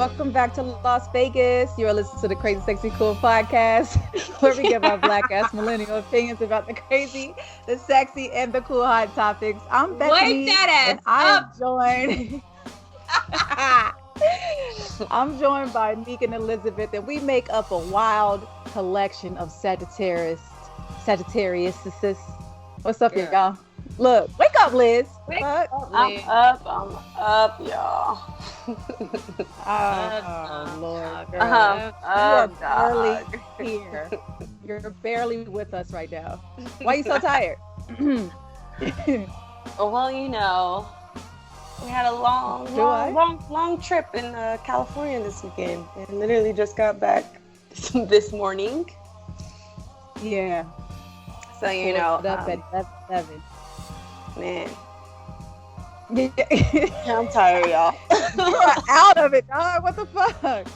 Welcome back to Las Vegas. You're listening to the CrazySexyCool podcast, where we give our black-ass millennial opinions about the crazy, the sexy, and the cool hot topics. I'm Bethany, and I'm joined by Meek and Elizabeth, and we make up a wild collection of Sagittarius. What's up, y'all? Look, wake up, Liz. Wake up, Liz. I'm up, y'all. Oh, Lord, girl. You're barely here. You're barely with us right now. Why are you so tired? Well, you know, we had a long trip in California this weekend, and literally just got back this morning. Yeah. So you know, up at 7. Man. I'm tired, y'all. You're out of it, dog. What the fuck?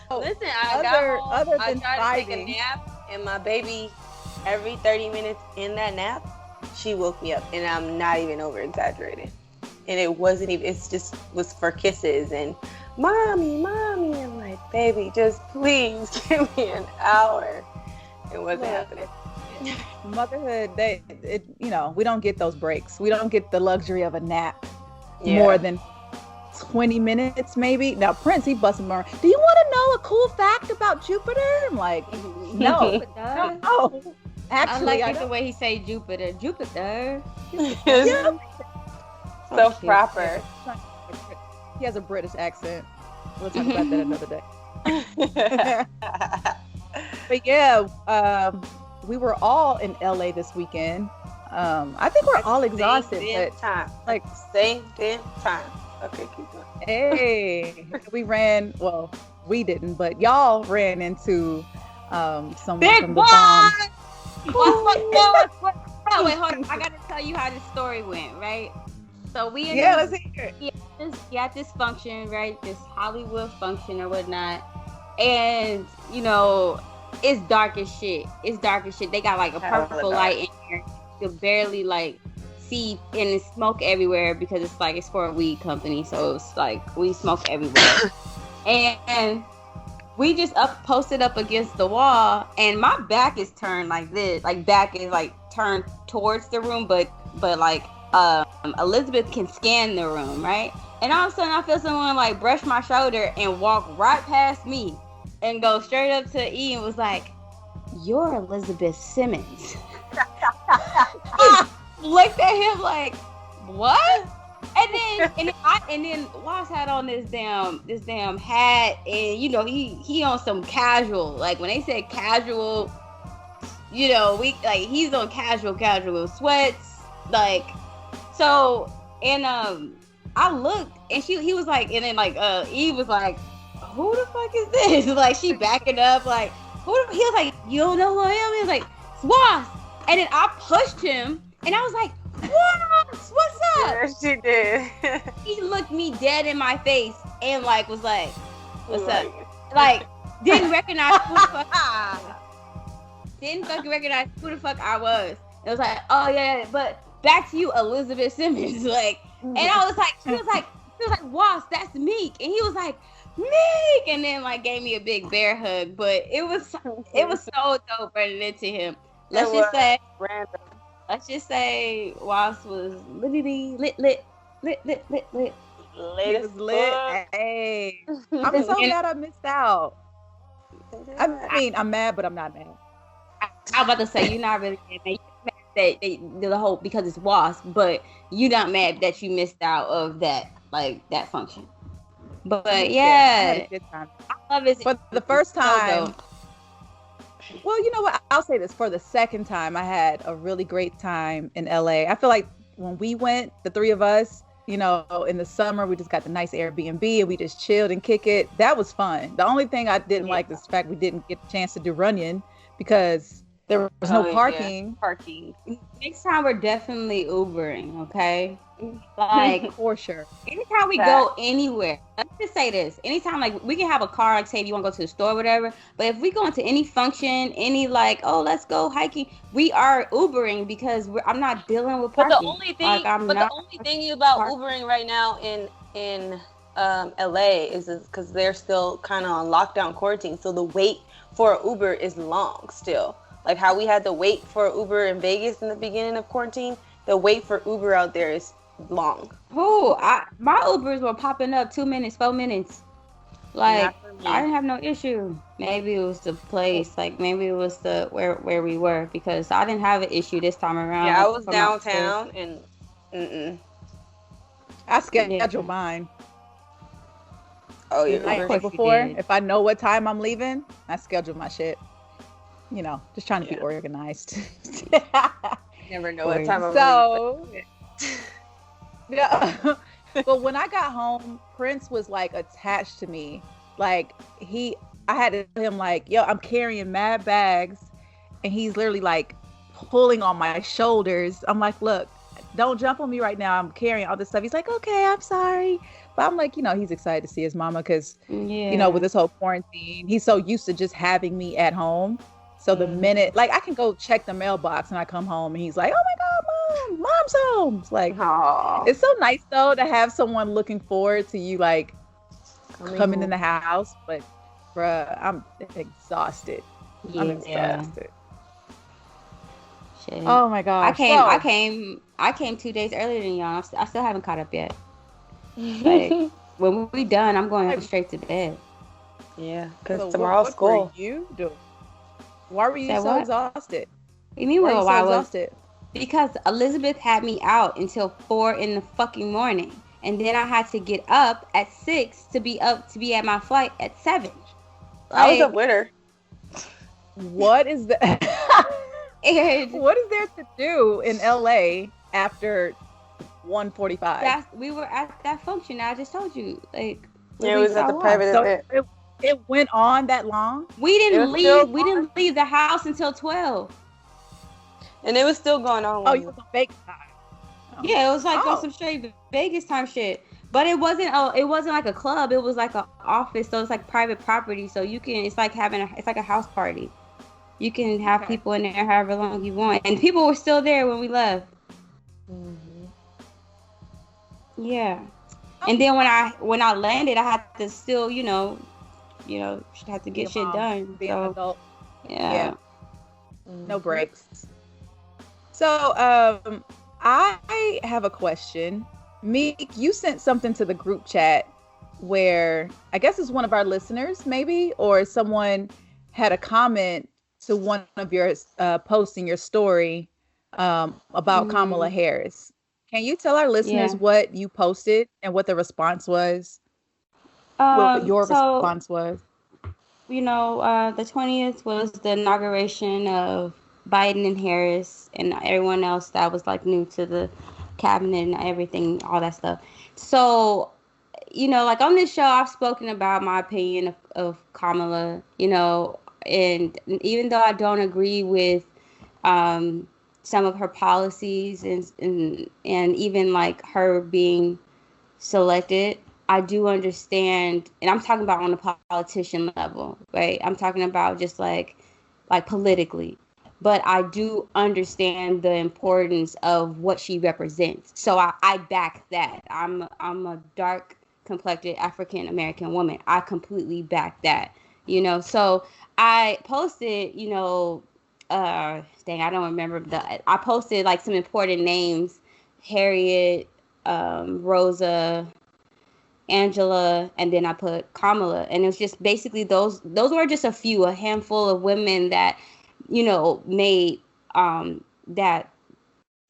Listen, I tried to take a nap, and my baby, every 30 minutes in that nap, she woke me up, and I'm not even over exaggerating. And it wasn't even. It's just was for kisses and mommy. I'm like, baby, just please give me an hour. It wasn't happening. Motherhood, we don't get those breaks. We don't get the luxury of a nap more than 20 minutes, maybe. Now, Prince, he busted my. Do you want to know a cool fact about Jupiter? I'm like, no. No. Actually, I like the way he say Jupiter. So proper. He has a British accent. We'll talk about that another day. But yeah, we were all in LA this weekend. I think we're all exhausted. Same time. Okay, keep going. Hey, we didn't, but y'all ran into someone Big from the bomb. Wait, hold on. I gotta tell you how this story went, right? So let's hear it. At this function, right? This Hollywood function or whatnot, and you know, it's dark as shit. They got like a purple light in here. You can barely like see, and it's smoke everywhere because it's for a weed company, so it's like we smoke everywhere. and we just posted up against the wall, and my back is turned like this. Like back is like turned towards the room, but like Elizabeth can scan the room, right? And all of a sudden I feel someone like brush my shoulder and walk right past me and go straight up to E and was like, "You're Elizabeth Simmons." Looked at him like, "What?" And then Wos had on this damn hat, and you know he on some casual. Like when they said casual, you know, he's on casual sweats, like so. And I looked, and he was like, and then like Eve was like, "Who the fuck is this?" Like she backing up, like he was like, "You don't know who I am?" He was like, "Wos." And then I pushed him, and I was like, "Wos, what's up?" Yes, she did. He looked me dead in my face and like was like, "What's up?" Like didn't recognize who the fuck didn't fucking recognize who the fuck I was. It was like, "Oh yeah," but back to you, Elizabeth Simmons. Like, and I was like, she was like, "Wos, that's Meek," and he was like, "Meek," and then like gave me a big bear hug. But it was so dope running into him. Let's just say Wos was lit. Hey, I'm so glad I missed out. I mean, I'm mad, but I'm not mad. I was about to say, you're not really mad. You're mad that they did the whole because it's Wos, but you're not mad that you missed out of that function. But yeah, I had a good time. I love it. For the first time. Well, you know what? I'll say this. For the second time, I had a really great time in LA. I feel like when we went, the three of us, you know, in the summer, we just got the nice Airbnb and we just chilled and kick it. That was fun. The only thing I didn't like is the fact we didn't get a chance to do Runyon because there was no parking. Next time we're definitely Ubering, okay? Like for sure. Anytime we go anywhere, let's just say this. Anytime like we can have a car, like say if you want to go to the store or whatever, but if we go into any function, any like, oh, let's go hiking, we are Ubering because I'm not dealing with parking. But the only thing about Ubering right now in LA is because they're still kind of on lockdown quarantine, so the wait for Uber is long still. Like how we had to wait for Uber in Vegas in the beginning of quarantine, the wait for Uber out there is long. My Ubers were popping up 2 minutes, 4 minutes. Like I didn't have no issue. Maybe it was the place, like maybe it was the where we were, because I didn't have an issue this time around. Yeah, I was downtown and I scheduled mine. Oh yeah, night before. If I know what time I'm leaving, I schedule my shit. You know, just trying to be organized. Never know what time I'm leaving. Yeah. But when I got home, Prince was like attached to me. Like I had to tell him like, yo, I'm carrying mad bags, and he's literally like pulling on my shoulders. I'm like, look, don't jump on me right now. I'm carrying all this stuff. He's like, okay, I'm sorry. But I'm like, he's excited to see his mama because, with this whole quarantine, he's so used to just having me at home. So the minute, like, I can go check the mailbox and I come home and he's like, oh my God, mom's home. It's like, it's so nice though to have someone looking forward to you, like, coming in the house. But, bruh, I'm exhausted. Yeah. I'm exhausted. Shit. Oh my God. I came 2 days earlier than y'all. I still haven't caught up yet. Like, when we done, I'm going straight to bed. Yeah, because tomorrow's school. What were you doing? Why were you so exhausted? You mean why I was exhausted? Because Elizabeth had me out until 4 in the fucking morning, and then I had to get up at 6 to be at my flight at 7. I was up with her. What is that? What is there to do in LA after 1:45? We were at that function. I just told you, like, it was at the private event. It went on that long? We didn't leave. We didn't leave the house until 12. And it was still going on. Oh, you was on Vegas time. Oh. Yeah, it was like on some straight Vegas time shit. But it wasn't like a club. It was like an office. So it's like private property. So it's like a house party. You can have people in there however long you want. And people were still there when we left. Mm-hmm. Yeah. And then when I landed, I had to still, had to get shit done. Be an adult. Yeah. No breaks. So, I have a question. Meek, you sent something to the group chat where I guess it's one of our listeners, maybe, or someone had a comment to one of your posting your story about Kamala Harris. Can you tell our listeners what you posted and what the response was? What your response was? The 20th was the inauguration of Biden and Harris and everyone else that was like new to the cabinet and everything, all that stuff. So, like on this show, I've spoken about my opinion of Kamala, and even though I don't agree with some of her policies and even like her being selected, I do understand, and I'm talking about on a politician level, right? I'm talking about just like politically, but I do understand the importance of what she represents. So I back that. I'm a dark complected African American woman. I completely back that, So I posted, I don't remember I posted like some important names, Harriet, Rosa, Angela, and then I put Kamala, and it was just basically those were just a handful of women that made that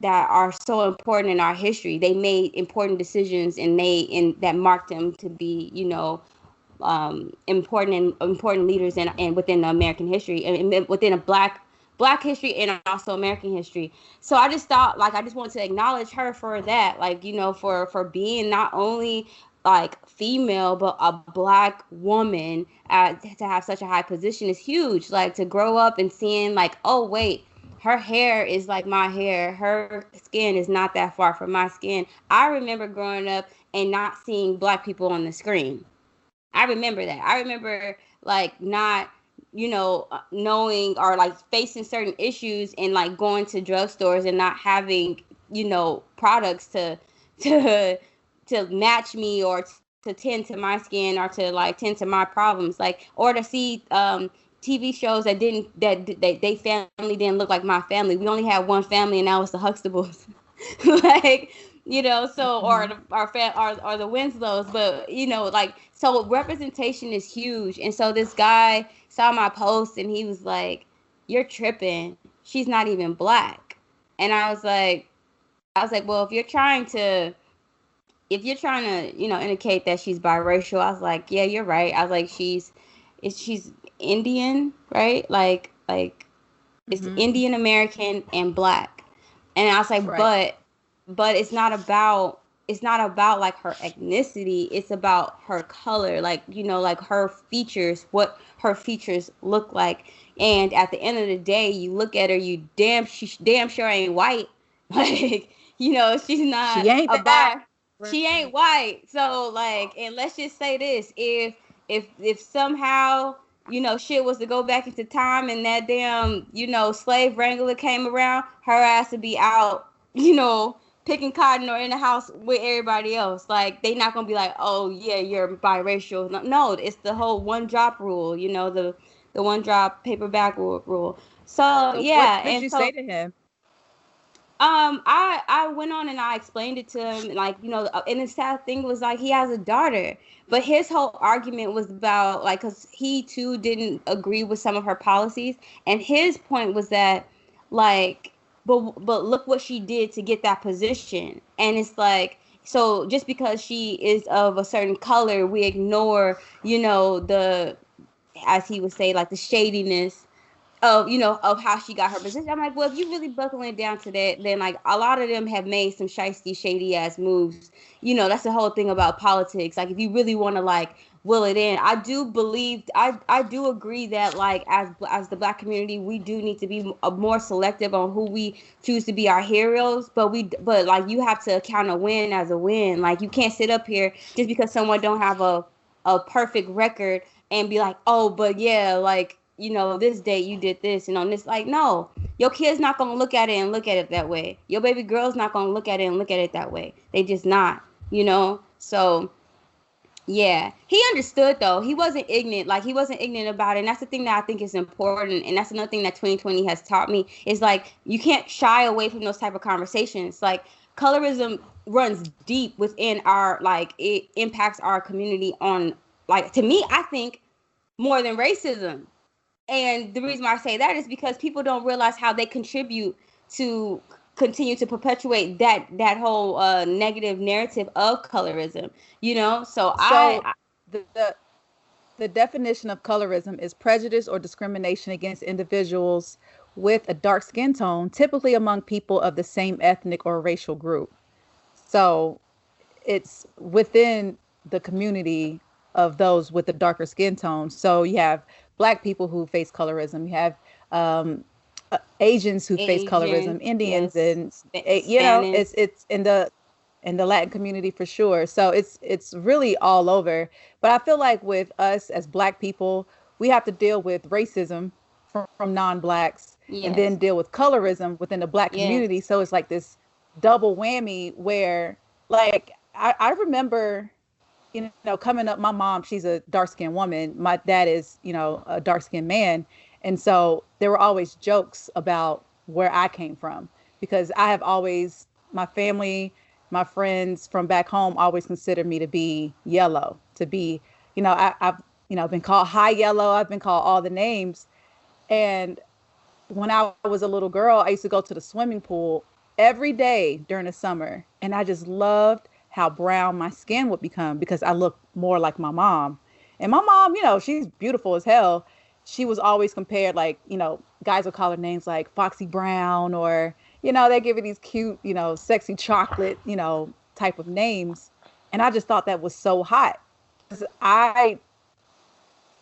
are so important in our history. They made important decisions and that marked them to be important leaders and within the American history and within a black history and also American history. So I just thought, like, I just wanted to acknowledge her for that, like, for being not only like female but a black woman to have such a high position is huge. Like, to grow up and seeing like, oh wait, her hair is like my hair, her skin is not that far from my skin. I remember growing up and not seeing black people on the screen. I remember that. I remember like not knowing or like facing certain issues and like going to drugstores and not having products to match me or tend to my skin or to like tend to my problems, like, or to see TV shows that they family didn't look like my family. We only had one family, and that was the Huxtables. Like, you know, so or the Winslows, but you know, like, so representation is huge. And so this guy saw my post and he was like, "You're tripping. She's not even black." And I was like, well, if you're trying to, you know, indicate that she's biracial, I was like, yeah, you're right. I was like, she's Indian, right? Like it's Indian American and black. And I was like, right. but it's not about like her ethnicity. It's about her color, like, you know, like her features, what her features look like. And at the end of the day, you look at her, you damn sure ain't white. Like, you know, she's not. She ain't that. She ain't white. So like, and let's just say this: if somehow, you know, shit was to go back into time and that damn, you know, slave wrangler came around, her ass would be out, you know, picking cotton or in the house with everybody else. Like, they not gonna be like, oh yeah, you're biracial. No, it's the whole one drop rule, you know, the one drop paper bag rule. So yeah. What did you say to him? I went on and I explained it to him, like, you know, and the sad thing was, like, he has a daughter, but his whole argument was about, like, because he too didn't agree with some of her policies, and his point was that, like, but look what she did to get that position. And it's like, so just because she is of a certain color, we ignore, you know, the, as he would say, like, the shadiness of, you know, of how she got her position. I'm like, well, if you really buckling down to that, then, like, a lot of them have made some shiesty, shady ass moves. You know, that's the whole thing about politics. Like, if you really want to, like, will it in, I do believe, I do agree that, like, as the Black community, we do need to be more selective on who we choose to be our heroes. But like, you have to count a win as a win. Like, you can't sit up here just because someone don't have a perfect record and be like, oh, but yeah, like, you know, this date you did this and on this. Like, no, your kid's not going to look at it that way. Your baby girl's not going to look at it that way. They just not, you know? So, yeah. He understood, though. He wasn't ignorant. Like, he wasn't ignorant about it. And that's the thing that I think is important. And that's another thing that 2020 has taught me is, like, you can't shy away from those type of conversations. Like, colorism runs deep within our, like, it impacts our community on, like, to me, I think, more than racism. And the reason why I say that is because people don't realize how they contribute to continue to perpetuate that whole negative narrative of colorism, you know? So the definition of colorism is prejudice or discrimination against individuals with a dark skin tone, typically among people of the same ethnic or racial group. So it's within the community of those with a darker skin tone. So you have Black people who face colorism. You have Asians who face colorism, Indians, yes, and you know, it's in the Latin community for sure. So it's really all over. But I feel like with us as Black people, we have to deal with racism from non-Blacks, yes, and then deal with colorism within the Black community. Yes. So it's like this double whammy where, like, I remember, you know, coming up, my mom, she's a dark-skinned woman. My dad is, you know, a dark-skinned man. And so there were always jokes about where I came from, because I have always, my family, my friends from back home always considered me to be yellow, to be, you know, I've, you know, been called high yellow. I've been called all the names. And when I was a little girl, I used to go to the swimming pool every day during the summer. And I just loved how brown my skin would become because I look more like my mom. And my mom, you know, she's beautiful as hell. She was always compared, like, you know, guys would call her names like Foxy Brown, or, you know, they give her these cute, you know, sexy chocolate, you know, type of names. And I just thought that was so hot.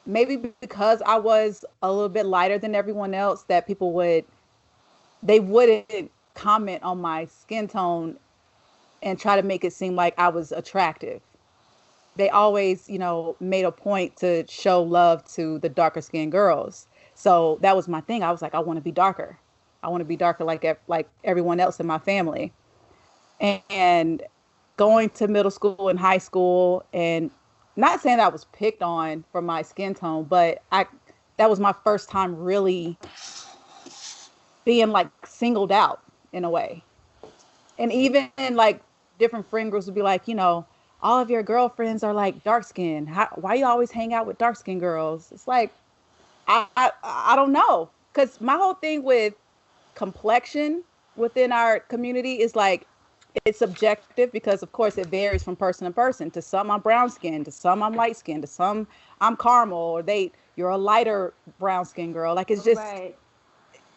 Maybe because I was a little bit lighter than everyone else, that people wouldn't comment on my skin tone and try to make it seem like I was attractive. They always, you know, made a point to show love to the darker skinned girls. So that was my thing. I was like, I want to be darker. I want to be darker like everyone else in my family. And going to middle school and high school, and not saying that I was picked on for my skin tone, but that was my first time really being like singled out in a way. And even like different friend groups would be like, all of your girlfriends are like dark skinned. Why you always hang out with dark skinned girls? It's like, I don't know. Because my whole thing with complexion within our community is like, it's subjective because of course it varies from person to person. To some I'm brown skinned, to some I'm light skinned, to some I'm caramel, or you're a lighter brown skinned girl. Like it's just, right.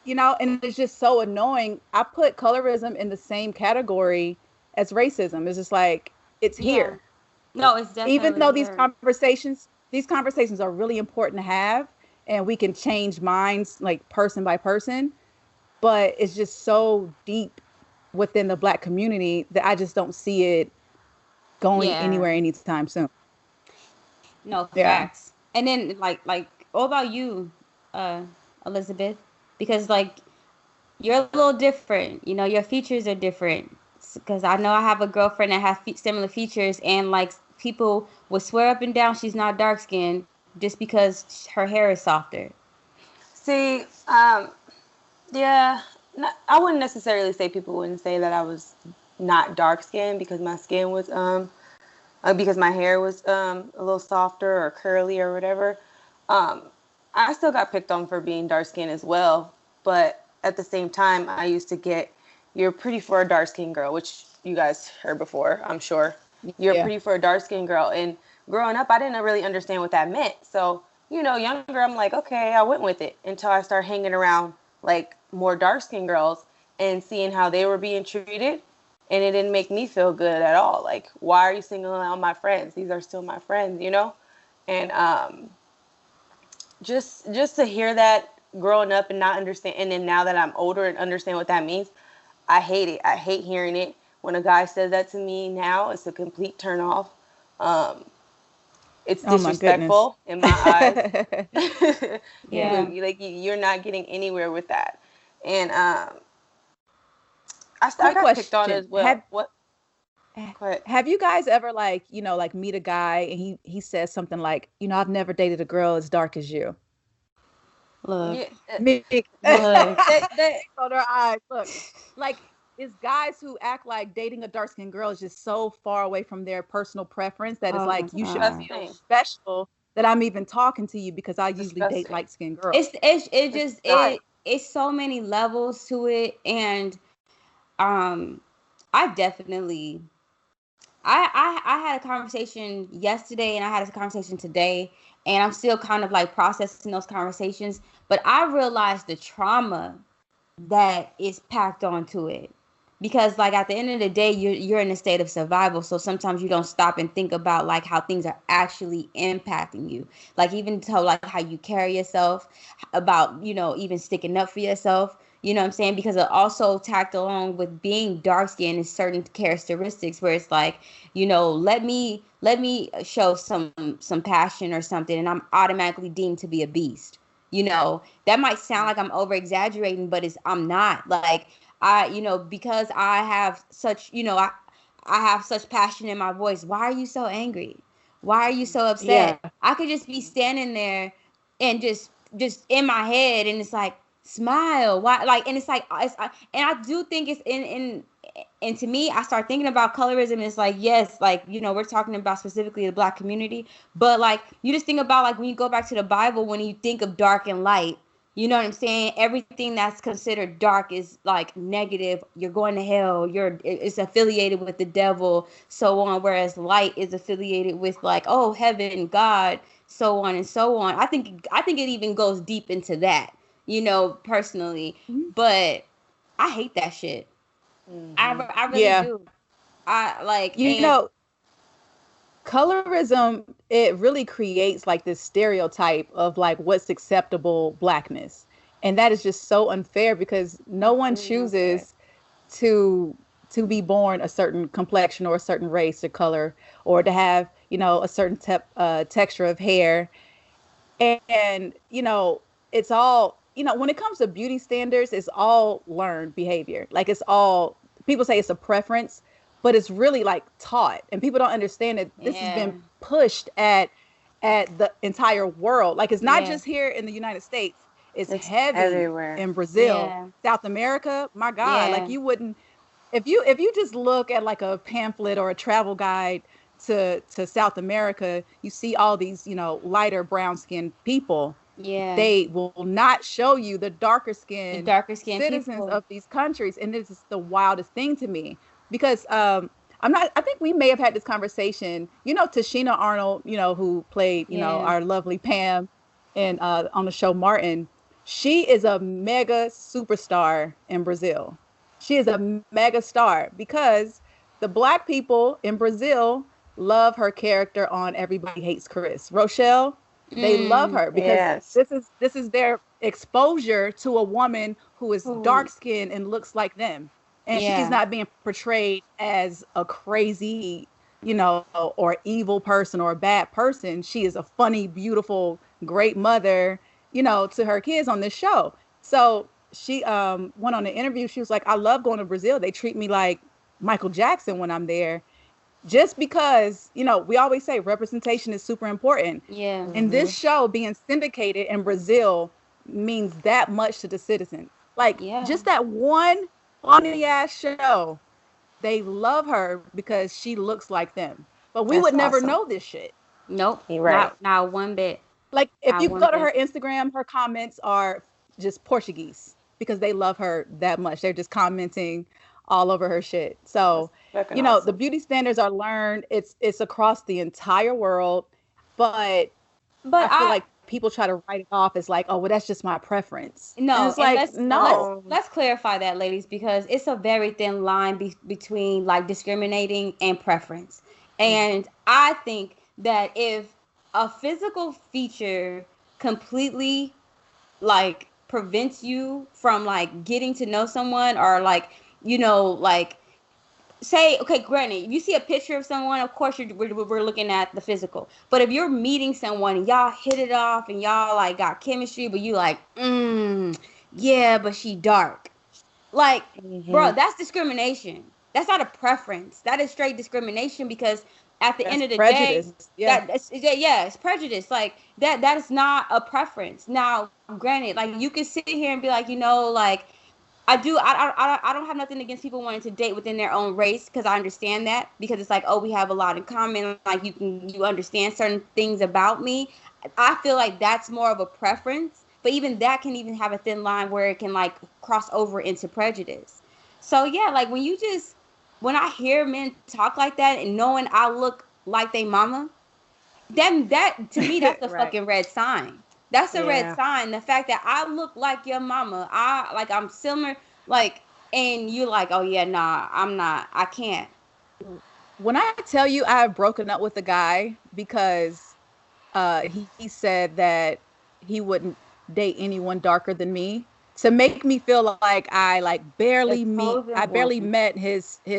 And it's just so annoying. I put colorism in the same category as racism. It's just like, it's here. No, it's definitely even though here. these conversations are really important to have, and we can change minds like person by person, but it's just so deep within the Black community that I just don't see it going anywhere anytime soon. No, facts. And then like what about you, Elizabeth? Because like you're a little different, your features are different. Because I know I have a girlfriend that has similar features, and like people would swear up and down she's not dark skinned just because her hair is softer. See, yeah, I wouldn't necessarily say people wouldn't say that I was not dark skinned because my skin was because my hair was a little softer or curly or whatever. I still got picked on for being dark skinned as well, but at the same time, I used to get, "You're pretty for a dark skinned girl," which you guys heard before, I'm sure. You're pretty for a dark skinned girl. And growing up, I didn't really understand what that meant. So, younger, I'm like, okay, I went with it until I started hanging around like more dark skinned girls and seeing how they were being treated. And it didn't make me feel good at all. Like, why are you singling out my friends? These are still my friends, And just to hear that growing up and not understand, and then now that I'm older and understand what that means, I hate it. I hate hearing it. When a guy says that to me now, it's a complete turn off. It's disrespectful in my eyes. You're not getting anywhere with that. And I got picked on as well. Have you guys ever meet a guy and he says something like, I've never dated a girl as dark as you? Look, Meek. They on their eyes. Look, like it's guys who act like dating a dark skinned girl is just so far away from their personal preference that it's like you should feel special that I'm even talking to you because I usually date light skinned girls. It's so many levels to it, and I definitely. I had a conversation yesterday and I had a conversation today, and I'm still kind of like processing those conversations, but I realized the trauma that is packed onto it, because like at the end of the day, you're in a state of survival. So sometimes you don't stop and think about like how things are actually impacting you. Like even to like how you carry yourself, about, even sticking up for yourself. You know what I'm saying? Because it also tacked along with being dark skinned is certain characteristics where it's like, let me show some passion or something, and I'm automatically deemed to be a beast. That might sound like I'm over exaggerating, but I'm not. Like because I have such, I have such passion in my voice. Why are you so angry? Why are you so upset? Yeah. I could just be standing there and just in my head, and it's like, smile. Why? Like, and it's like, and I do think it's and to me, I start thinking about colorism, and it's like, yes, like, we're talking about specifically the Black community, but like, you just think about like when you go back to the Bible, when you think of dark and light, you know what I'm saying? Everything that's considered dark is like negative. You're going to hell. It's affiliated with the devil, so on. Whereas light is affiliated with like, oh, heaven, God, so on and so on. I think it even goes deep into that. Personally, but I hate that shit. Mm-hmm. I really do. I like, colorism, it really creates like this stereotype of like what's acceptable Blackness. And that is just so unfair because no one chooses to be born a certain complexion or a certain race or color, or to have, a certain texture of hair. And, it's all, when it comes to beauty standards, it's all learned behavior. Like it's all, people say it's a preference, but it's really like taught, and people don't understand that this has been pushed at the entire world. Like, it's not just here in the United States. It's heavy everywhere. In Brazil, South America. My God, like you wouldn't, if you just look at like a pamphlet or a travel guide to South America, you see all these, you know, lighter brown skinned people. Yeah. They will not show you the darker skinned citizens people of these countries. And this is the wildest thing to me, because I think we may have had this conversation, you know, Tashina Arnold, you know, who played, you know, our lovely Pam and on the show Martin. She is a mega superstar in Brazil. She is a mega star because the Black people in Brazil love her character on Everybody Hates Chris. Rochelle, they love her because this is their exposure to a woman who is dark skinned and looks like them. And she's not being portrayed as a crazy, you know, or evil person or a bad person. She is a funny, beautiful, great mother, you know, to her kids on this show. So she went on an interview. She was like, I love going to Brazil. They treat me like Michael Jackson when I'm there. Just because, you know, we always say representation is super important. Yeah. And this show being syndicated in Brazil means that much to the citizens. Like, just that one funny ass show, they love her because she looks like them. But we would never know this shit. Nope. Right. Not one bit. Like, if you go to her Instagram, her comments are just Portuguese because they love her that much. They're just commenting all over her shit. So, you know, the beauty standards are learned. It's across the entire world. But I feel like people try to write it off as like, oh, well, that's just my preference. No, and it's like, let's clarify that, ladies, because it's a very thin line between like discriminating and preference. And I think that if a physical feature completely like prevents you from like getting to know someone, or like, you know, like say, okay, granted, if you see a picture of someone, of course we're looking at the physical. But if you're meeting someone and y'all hit it off and y'all like got chemistry, but you like, yeah, but she dark. Like, bro, that's discrimination. That's not a preference. That is straight discrimination, because at the end of the prejudice. Day, it's prejudice. Like that is not a preference. Now, granted, like you can sit here and be like, you know, like I don't have nothing against people wanting to date within their own race, because I understand that, because it's like, oh, we have a lot in common. Like you understand certain things about me. I feel like that's more of a preference, but even that can even have a thin line where it can like cross over into prejudice. So yeah, like when I hear men talk like that and knowing I look like they mama, then that to me that's a fucking red sign. That's a red sign. The fact that I look like your mama, I'm similar, like, and you like, oh yeah, nah, I'm not, I can't. When I tell you I have broken up with a guy because he said that he wouldn't date anyone darker than me, to make me feel like I like barely met his you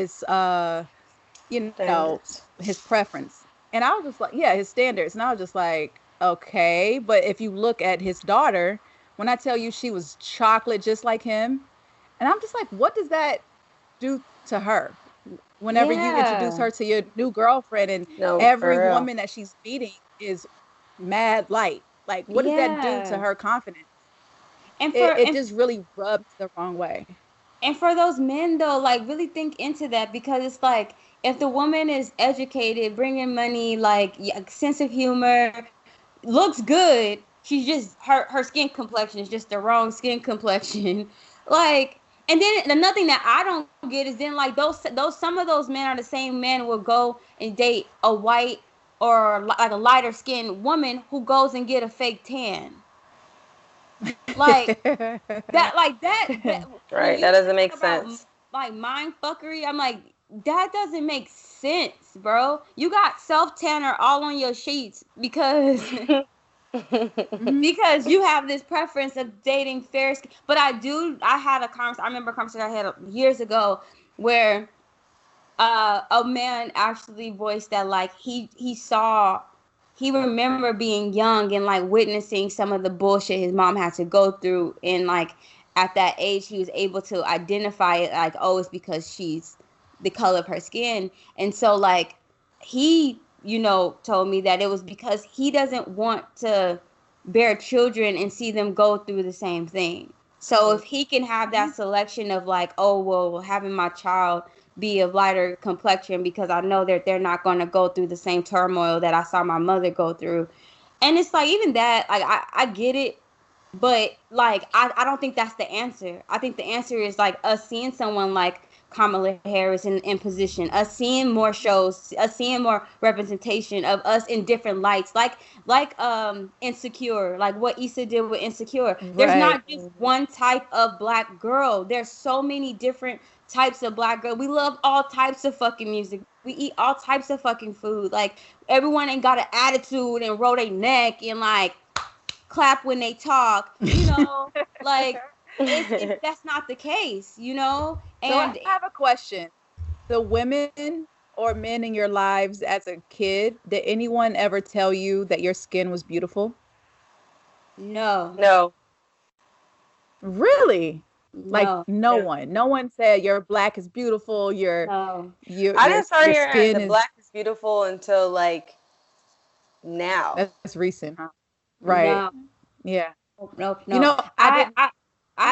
know, his preference. And I was just like, his standards. And I was just like, okay, but if you look at his daughter, when I tell you she was chocolate just like him, and I'm just like, what does that do to her? Whenever you introduce her to your new girlfriend, and every woman that she's meeting is mad light. Like, what does that do to her confidence? And it just really rubs the wrong way. And for those men, though, like, really think into that, because it's like, if the woman is educated, bringing money, like, sense of humor, looks good, she's just, her skin complexion is just the wrong skin complexion. Like, and then another thing that I don't get is then, like, those some of those men are the same men will go and date a white or like a lighter skinned woman who goes and get a fake tan. Like that right, that doesn't make sense. Like mind fuckery, I'm like, that doesn't make sense, bro. You got self tanner all on your sheets because because you have this preference of dating fair skin. But I had a conversation. I remember a conversation I had years ago where a man actually voiced that, like, he remembered being young and like witnessing some of the bullshit his mom had to go through, and like at that age he was able to identify it, like, oh, it's because she's the color of her skin. And so like he, you know, told me that it was because he doesn't want to bear children and see them go through the same thing. So if he can have that selection of like, oh, well, having my child be of lighter complexion because I know that they're not going to go through the same turmoil that I saw my mother go through. And it's like, even that, like, I get it, but like, I don't think that's the answer. I think the answer is like us seeing someone like Kamala Harris in position, us seeing more shows, us seeing more representation of us in different lights, like Insecure, like what Issa did with Insecure. There's not just one type of black girl. There's so many different types of black girl. We love all types of fucking music. We eat all types of fucking food. Like everyone ain't got an attitude and roll their neck and like clap when they talk, you know, like that's not the case, you know. And so I have a question. The women or men in your lives as a kid, did anyone ever tell you that your skin was beautiful? No. Really? No. Like no one said your black is beautiful. I didn't start hearing the black is beautiful until like now. That's recent, huh? Right. No. Yeah. Nope. You know, I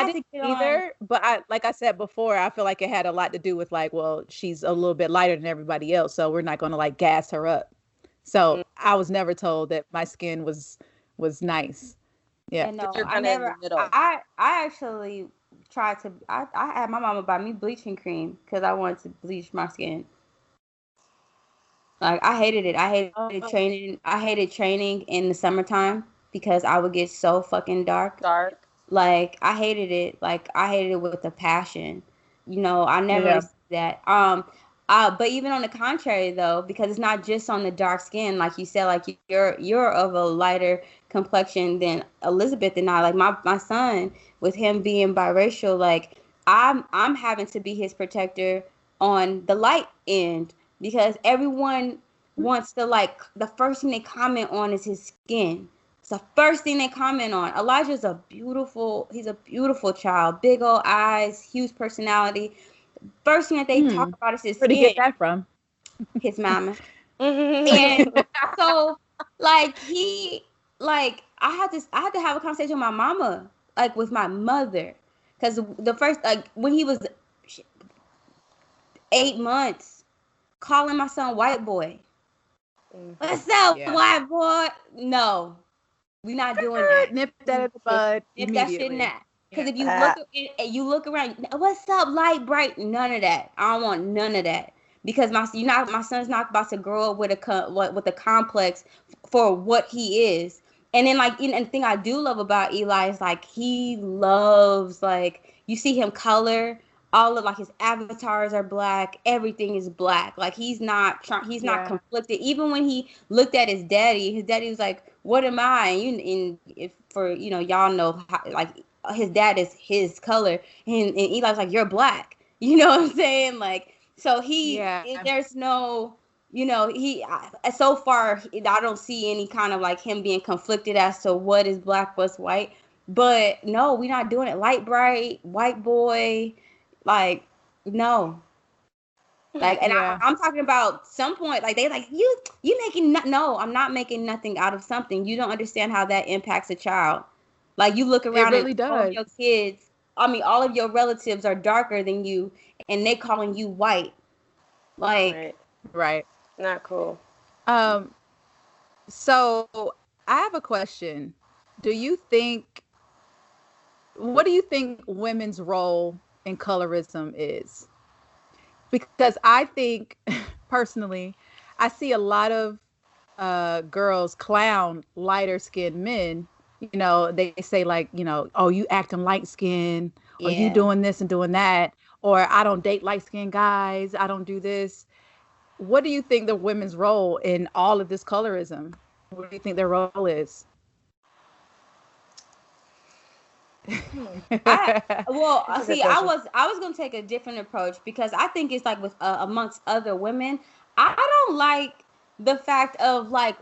didn't get either, but like I said before, I feel like it had a lot to do with like, well, she's a little bit lighter than everybody else, so we're not going to like gas her up. So I was never told that my skin was nice. Yeah. No, I actually tried to. I had my mama buy me bleaching cream because I wanted to bleach my skin. Like I hated it. I hated training. I hated training in the summertime because I would get so fucking dark. Like I hated it. Like I hated it with a passion. You know, I never received that. But even on the contrary though, because it's not just on the dark skin, like you said, like you're of a lighter complexion than Elizabeth and I. Like my son, with him being biracial, like I'm having to be his protector on the light end because everyone wants to like the first thing they comment on is his skin. It's the first thing they comment on. Elijah's he's a beautiful child, big old eyes, huge personality. First thing that they talk about is his skin. Where'd he get that from? His mama. And so like I had to have a conversation with my mama, like with my mother, because the first when he was 8 months, calling my son white boy. What's up, white boy? No, we're not doing that. Nip that in the bud. Nip that shit in that. Because if you look around, what's up, light bright? None of that. I don't want none of that. Because my son's not about to grow up with a complex for what he is. And then and the thing I do love about Eli is like he loves, like you see him color. All of like his avatars are black. Everything is black. Like he's not conflicted. Even when he looked at his daddy was like, "What am I?" And y'all know how, like his dad is his color, and Eli's like, "You're black." You know what I'm saying? Like so there's no. So far, I don't see any kind of like him being conflicted as to what is black, what's white. But no, we're not doing it. Light bright, white boy. Like, no. Like, and I'm talking about some point, like, they like, you making, no, I'm not making nothing out of something. You don't understand how that impacts a child. Like, you look around and all of your kids, all of your relatives are darker than you, and they calling you white. Like. Right. Not cool. So, I have a question. What do you think women's role in colorism is? Because I think personally, I see a lot of girls clown lighter skinned men. They say like, oh, you acting light skinned, or you doing this and doing that, or I don't date light skinned guys, I don't do this. What do you think the women's role in all of this colorism? What do you think their role is? I was gonna take a different approach because I think it's like with amongst other women, I don't like the fact of like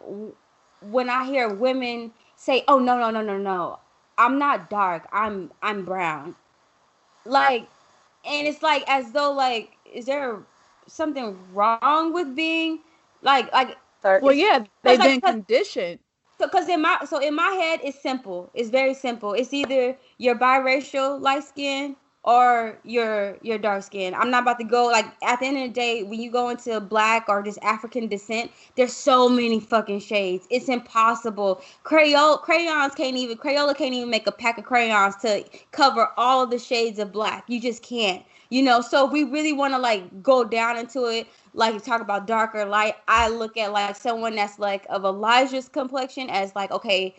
when I hear women say, "Oh no, I'm not dark, I'm brown," like, and it's like as though like is there something wrong with being like well, yeah, they've been conditioned. So, because in my head, it's simple. It's very simple. It's either you're biracial, light skin, or you're dark skin. I'm not about to go like at the end of the day when you go into black or just African descent. There's so many fucking shades. It's impossible. Crayola can't even make a pack of crayons to cover all of the shades of black. You just can't. So if we really want to like go down into it, like talk about dark or light, I look at like someone that's like of Elijah's complexion as like, okay,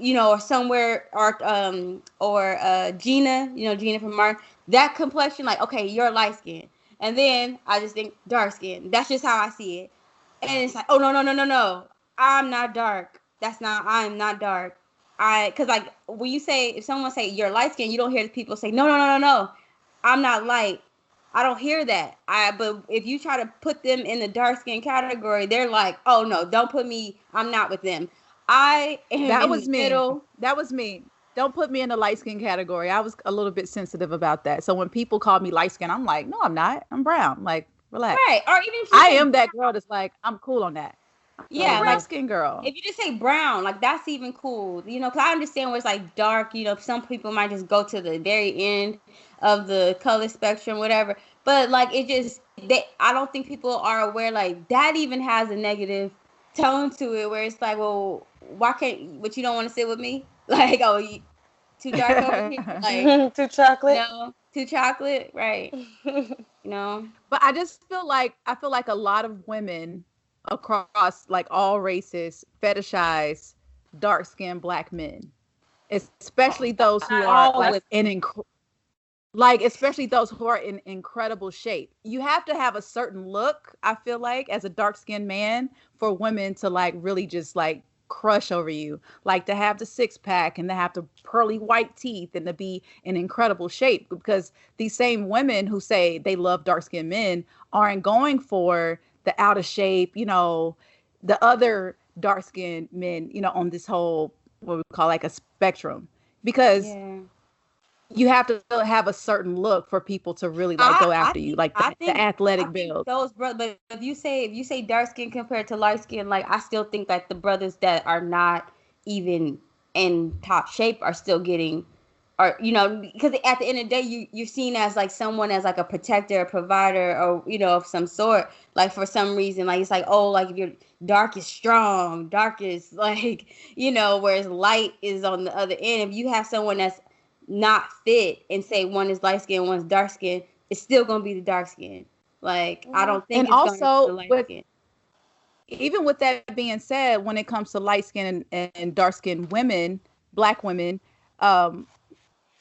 or somewhere, or Gina, Gina from Mark, that complexion, like, okay, you're light skin. And then I just think dark skin. That's just how I see it. And it's like, oh, no. I'm not dark. I'm not dark. Cause like when if someone say you're light skin, you don't hear the people say, no. I'm not light. I don't hear that. But if you try to put them in the dark skin category, they're like, oh no, don't put me. I'm not with them. I am that was me. Middle. That was me. Don't put me in the light skin category. I was a little bit sensitive about that. So when people call me light skin, I'm like, no, I'm not. I'm brown. Like, relax. Right. Or even if I am that girl that's like, I'm cool on that. Yeah, light skin girl. If you just say brown, like that's even cool, because I understand where it's like dark. Some people might just go to the very end of the color spectrum, whatever. But like I don't think people are aware like that even has a negative tone to it, where it's like, well, why can't? But you don't want to sit with me? Like, oh, you too dark over here, like too chocolate. No, too chocolate, right? But I feel like a lot of women across like all races fetishize dark-skinned black men, especially those who are especially those who are in incredible shape. You have to have a certain look, I feel like, as a dark-skinned man for women to like really just like crush over you, like to have the six-pack and to have the pearly white teeth and to be in incredible shape, because these same women who say they love dark-skinned men aren't going for the out of shape, the other dark-skinned men, on this whole, what we call like a spectrum, because you have to have a certain look for people to really like go after you, like the athletic build. Those brothers, but if you say dark skin compared to light skin, like I still think like the brothers that are not even in top shape are still getting, or because at the end of the day, you're seen as like someone as like a protector, a provider, or of some sort. Like for some reason, like it's like, oh, like if you're dark is strong, dark is like whereas light is on the other end. If you have someone that's not fit and say one is light skin, one's dark skin, it's still gonna be the dark skin. Like I don't think. And it's also gonna be the light skin. Even with that being said, when it comes to light skin and dark skinned women, black women,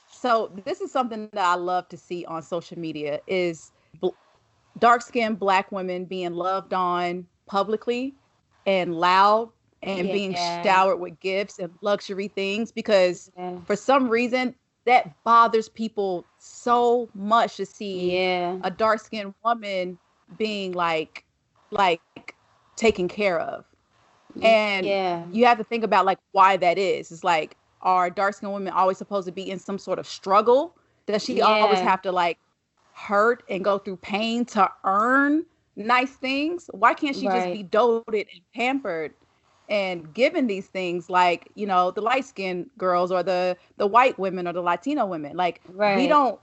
so this is something that I love to see on social media is dark-skinned black women being loved on publicly and loud and being showered with gifts and luxury things, because for some reason that bothers people so much to see a dark-skinned woman being like taken care of. And you have to think about like why that is. It's like, are dark-skinned women always supposed to be in some sort of struggle? Does she always have to like hurt and go through pain to earn nice things? Why can't she just be doted and pampered and given these things like, the light-skinned girls or the white women or the Latino women? Like we don't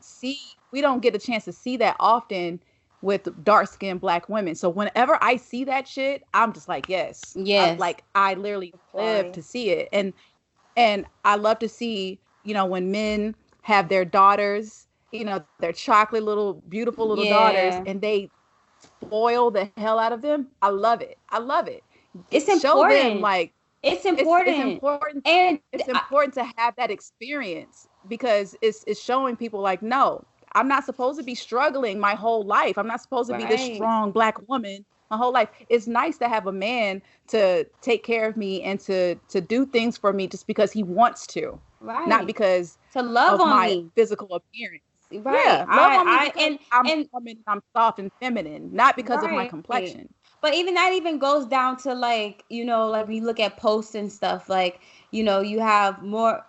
get a chance to see that often with dark-skinned black women. So whenever I see that shit, I'm just like, yes. I literally live to see it. And I love to see, when men have their daughters, their chocolate little, beautiful little daughters, and they spoil the hell out of them. I love it. It's important. Show them, like, it's important. It's important. And it's important to have that experience, because it's showing people like, no, I'm not supposed to be struggling my whole life. I'm not supposed to be this strong black woman my whole life. It's nice to have a man to take care of me and to do things for me just because he wants to, not because to love of on my me. Physical appearance. Right. Yeah, love on me because I'm soft and feminine, not because of my complexion. But even that even goes down to like, like when you look at posts and stuff, like, you have more.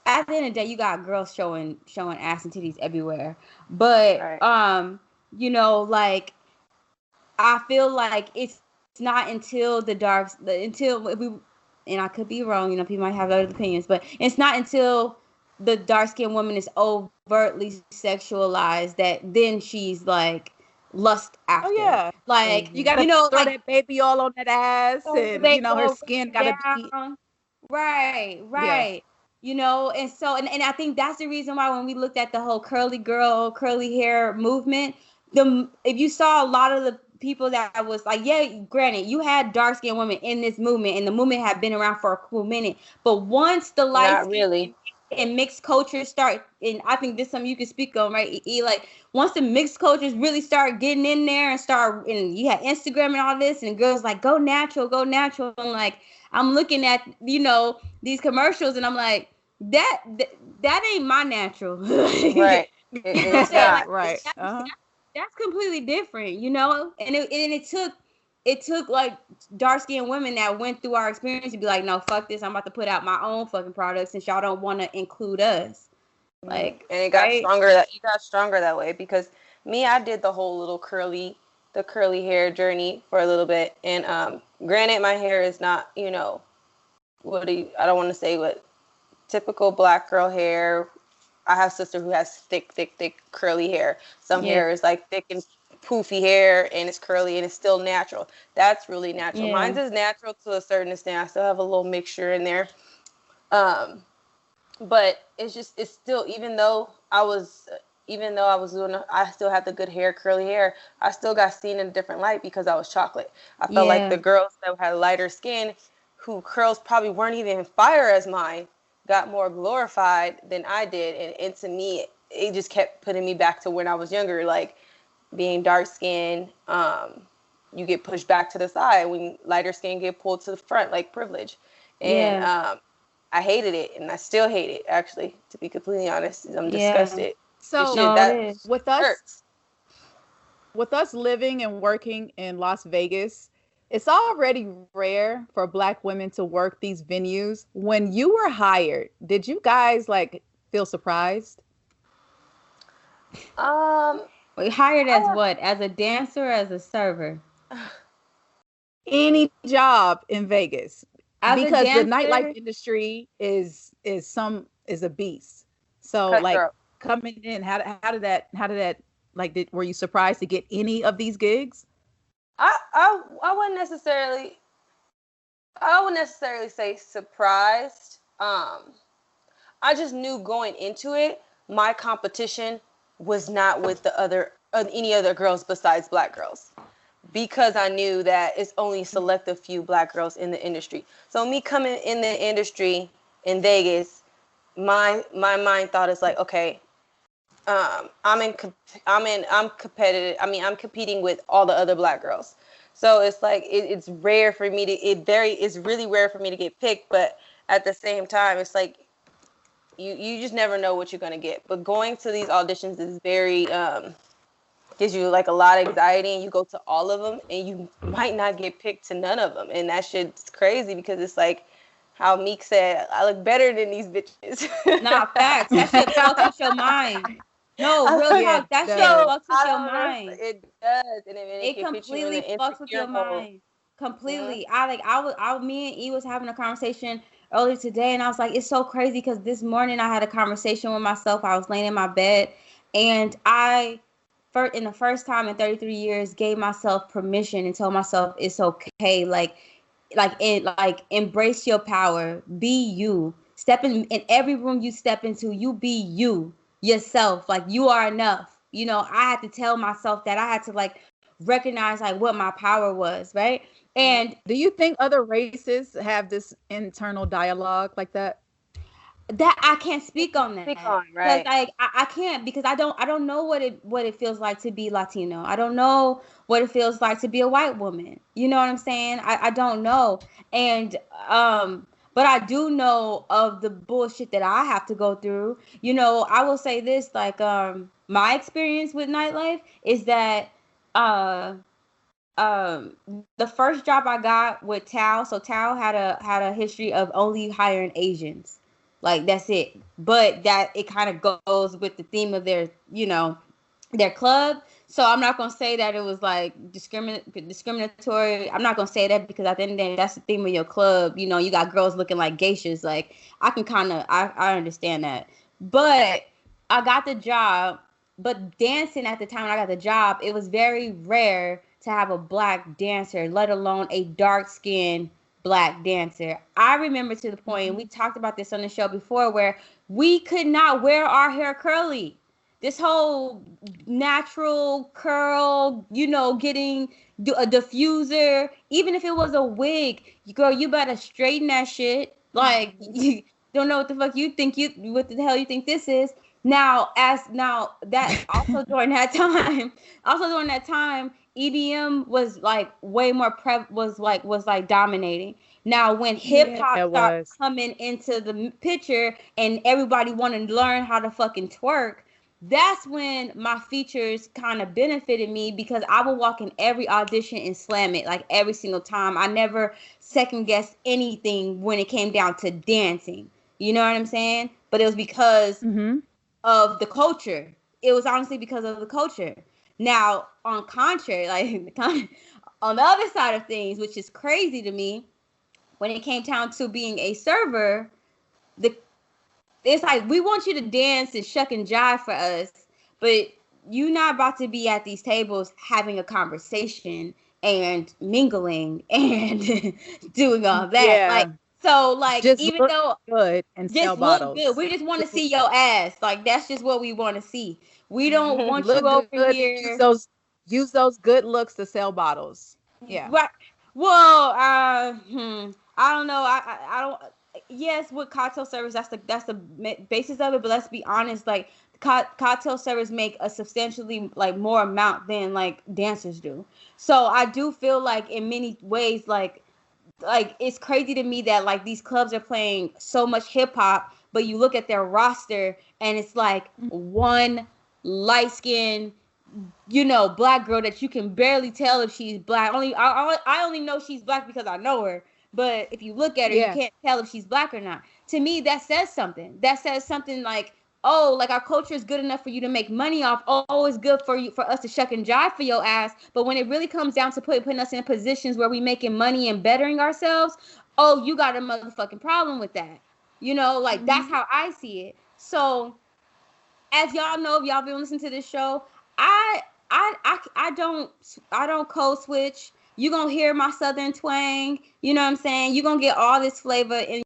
At the end of the day, you got girls showing ass and titties everywhere. But like I feel like it's not until and I could be wrong, people might have other opinions, but it's not until the dark-skinned woman is overtly sexualized that then she's like lust after. Oh yeah, like you gotta throw that baby all on that ass, and her skin gotta be right. And so and I think that's the reason why when we looked at the whole curly girl, curly hair movement, if you saw a lot of the people that was like, yeah, granted, you had dark-skinned women in this movement, and the movement had been around for a cool minute, but once the light really and mixed cultures start, and I think this is something you can speak on, right? Like once the mixed cultures really start getting in there and you had Instagram and all this, and girls like go natural, and like I'm looking at these commercials, and I'm like that ain't my natural, right? It's not right. That's completely different, and it took like dark-skinned women that went through our experience to be like, no, fuck this, I'm about to put out my own fucking products since y'all don't want to include us. Like, and it got stronger that way, because I did the whole little curly hair journey for a little bit, and granted, my hair is not I don't want to say what typical black girl hair. I have a sister who has thick curly hair. Some hair is like thick and poofy hair, and it's curly, and it's still natural. That's really natural. Yeah. Mine's is natural to a certain extent. I still have a little mixture in there. But it's still, even though I was I still had the good hair, curly hair, I still got seen in a different light because I was chocolate. I felt like the girls that had lighter skin, who curls probably weren't even fire as mine, got more glorified than I did. And to me, it just kept putting me back to when I was younger, like being dark skinned, you get pushed back to the side. When lighter skin get pulled to the front, like privilege. And I hated it, and I still hate it, actually, to be completely honest. I'm disgusted. So with us living and working in Las Vegas, it's already rare for Black women to work these venues. When you were hired, did you guys like feel surprised? Hired as what? As a dancer or as a server? Any job in Vegas. Because the nightlife industry is a beast. So like coming in, how did that like, were you surprised to get any of these gigs? I wouldn't necessarily say surprised. I just knew going into it, my competition was not with any other girls besides Black girls, because I knew that it's only select a few Black girls in the industry. So me coming in the industry in Vegas, my mind thought is like, okay, I'm competitive. I mean, I'm competing with all the other Black girls. So it's like, it's rare for me to, it's really rare for me to get picked. But at the same time, it's like, you just never know what you're going to get. But going to these auditions is very, gives you like a lot of anxiety, and you go to all of them and you might not get picked to none of them. And that shit's crazy, because it's like how Meek said, I look better than these bitches. Nah, facts. That shit fucks with your mind. No, real talk. That shit fucks with your mind. It does. And it completely fucks with your mind. Completely. Yeah. Me and E was having a conversation earlier today, and I was like, it's so crazy, because this morning I had a conversation with myself. I was laying in my bed, and in the first time in 33 years, gave myself permission and told myself it's okay. Like embrace your power. Be you. Step in every room you step into. You be you yourself. Like, you are enough. I had to tell myself that. I had to like recognize like what my power was, right? And do you think other races have this internal dialogue like that? That I can't speak on that. Right? Like I can't, because I don't know what it feels like to be Latino. I don't know what it feels like to be a white woman. You know what I'm saying? I don't know. And but I do know of the bullshit that I have to go through. I will say this, like my experience with nightlife is that the first job I got with Tao, so Tao had a history of only hiring Asians. Like, that's it. But that it kind of goes with the theme of their club. So I'm not gonna say that it was like discriminatory. I'm not gonna say that because at the end of the day, that's the theme of your club. You know, you got girls looking like geishas. Like I can kind of I understand that, but I got the job. But dancing at the time when I got the job, it was very rare to have a black dancer, let alone a dark skinned black dancer. I remember to the point, and we talked about this on the show before, where we could not wear our hair curly. This whole natural curl, you know, getting a diffuser, even if it was a wig, girl, you better straighten that shit. Like, you don't know what the fuck what the hell you think this is. Now that also during that time, EDM was like way more was like dominating. Now when hip hop started coming into the picture and everybody wanted to learn how to fucking twerk, that's when my features kind of benefited me because I would walk in every audition and slam it like every single time. I never second guessed anything when it came down to dancing. You know what I'm saying? But it was because of the culture. It was honestly because of the culture. Now, on contrary, like on the other side of things, which is crazy to me, when it came down to being a server, it's like we want you to dance and shuck and jive for us, but you're not about to be at these tables having a conversation and mingling and doing all that. Yeah. Like so, like just even though good and just look bottles. Good, we just want to see your ass. Like that's just what we want to see. We don't want you over here. Use those good looks to sell bottles. Yeah. Right. Well, I don't know. I don't. Yes, with cocktail service, that's the basis of it. But let's be honest, like cocktail servers make a substantially like more amount than like dancers do. So I do feel like in many ways, like it's crazy to me that like these clubs are playing so much hip hop, but you look at their roster and it's like one light skinned, you know, black girl that you can barely tell if she's black. I only know she's black because I know her. But if you look at her, you can't tell if she's black or not. To me, that says something. That says something like, oh, like our culture is good enough for you to make money off. Oh, it's good for us to shuck and jive for your ass. But when it really comes down to putting us in positions where we making money and bettering ourselves, oh, you got a motherfucking problem with that. You know, like that's how I see it. So, as y'all know, if y'all been listening to this show, I don't code switch. You gonna hear my southern twang, you know what I'm saying? You gonna get all this flavor in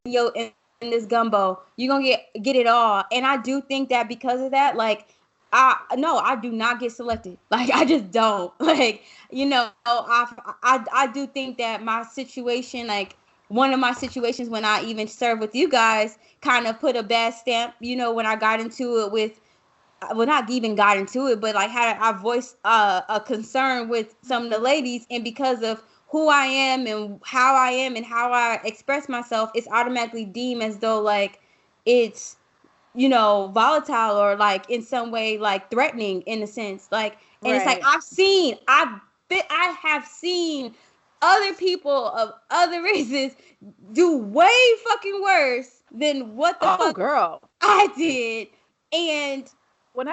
this gumbo. You gonna get it all. And I do think that because of that, like, I do not get selected. Like, I just don't. Like, you know, I do think that my situation, like one of my situations when I even served with you guys, kind of put a bad stamp. You know, when I got into it with. Well, not even got into it, but like I voiced a concern with some of the ladies, and because of who I am and how I express myself, it's automatically deemed as though like it's, you know, volatile or like in some way like threatening in a sense, like, and It's like I have seen other people of other races do way fucking worse than what the fuck girl I did, and. When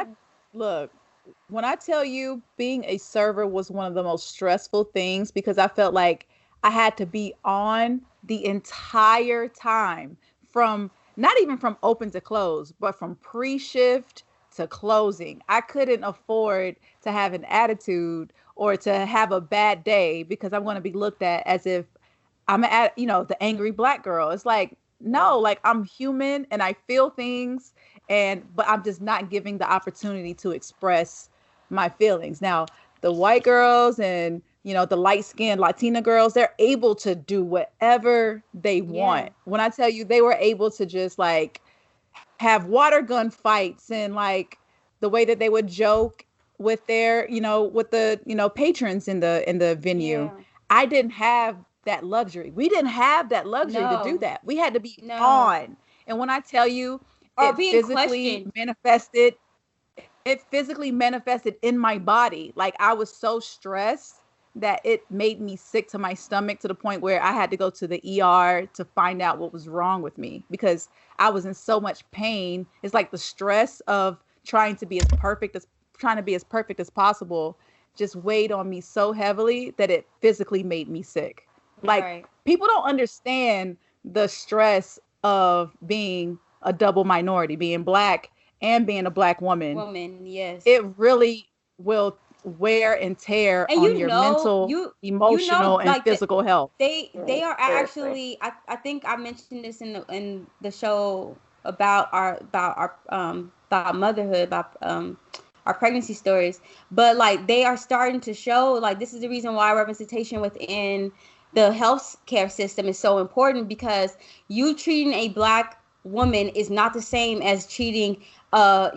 I tell you being a server was one of the most stressful things because I felt like I had to be on the entire time from not even from open to close, but from pre-shift to closing. I couldn't afford to have an attitude or to have a bad day because I'm going to be looked at as if I'm the angry black girl. It's like, no, like I'm human and I feel things. But I'm just not giving the opportunity to express my feelings. Now, the white girls and, you know, the light-skinned Latina girls, they're able to do whatever they want. When I tell you they were able to just like have water gun fights and like the way that they would joke with their, you know, with the, you know, patrons in the venue. Yeah. I didn't have that luxury. We didn't have that luxury to do that. We had to be on. And when I tell you, it physically manifested in my body. Like I was so stressed that it made me sick to my stomach to the point where I had to go to the ER to find out what was wrong with me because I was in so much pain. It's like the stress of trying to be as perfect as trying to be as perfect as possible just weighed on me so heavily that it physically made me sick. Like, people don't understand the stress of being a double minority, being Black and being a Black woman. Yes. It really will wear and tear on your mental, emotional, and physical health. They are actually, I think I mentioned this in the show about motherhood, about our pregnancy stories, but like they are starting to show, like, this is the reason why representation within the healthcare system is so important, because you treating a Black woman is not the same as treating a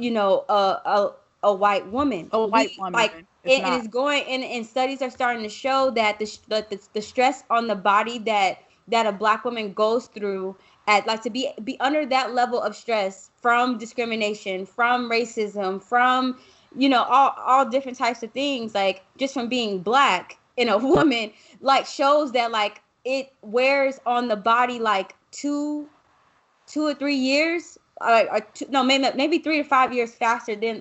white woman. A white woman. Like, it is going, and studies are starting to show that the stress on the body that a Black woman goes through, at like to be under that level of stress from discrimination, from racism, from all different types of things, like just from being Black in a woman, like shows that like it wears on the body like 2 or 3 years, maybe 3 to 5 years faster than,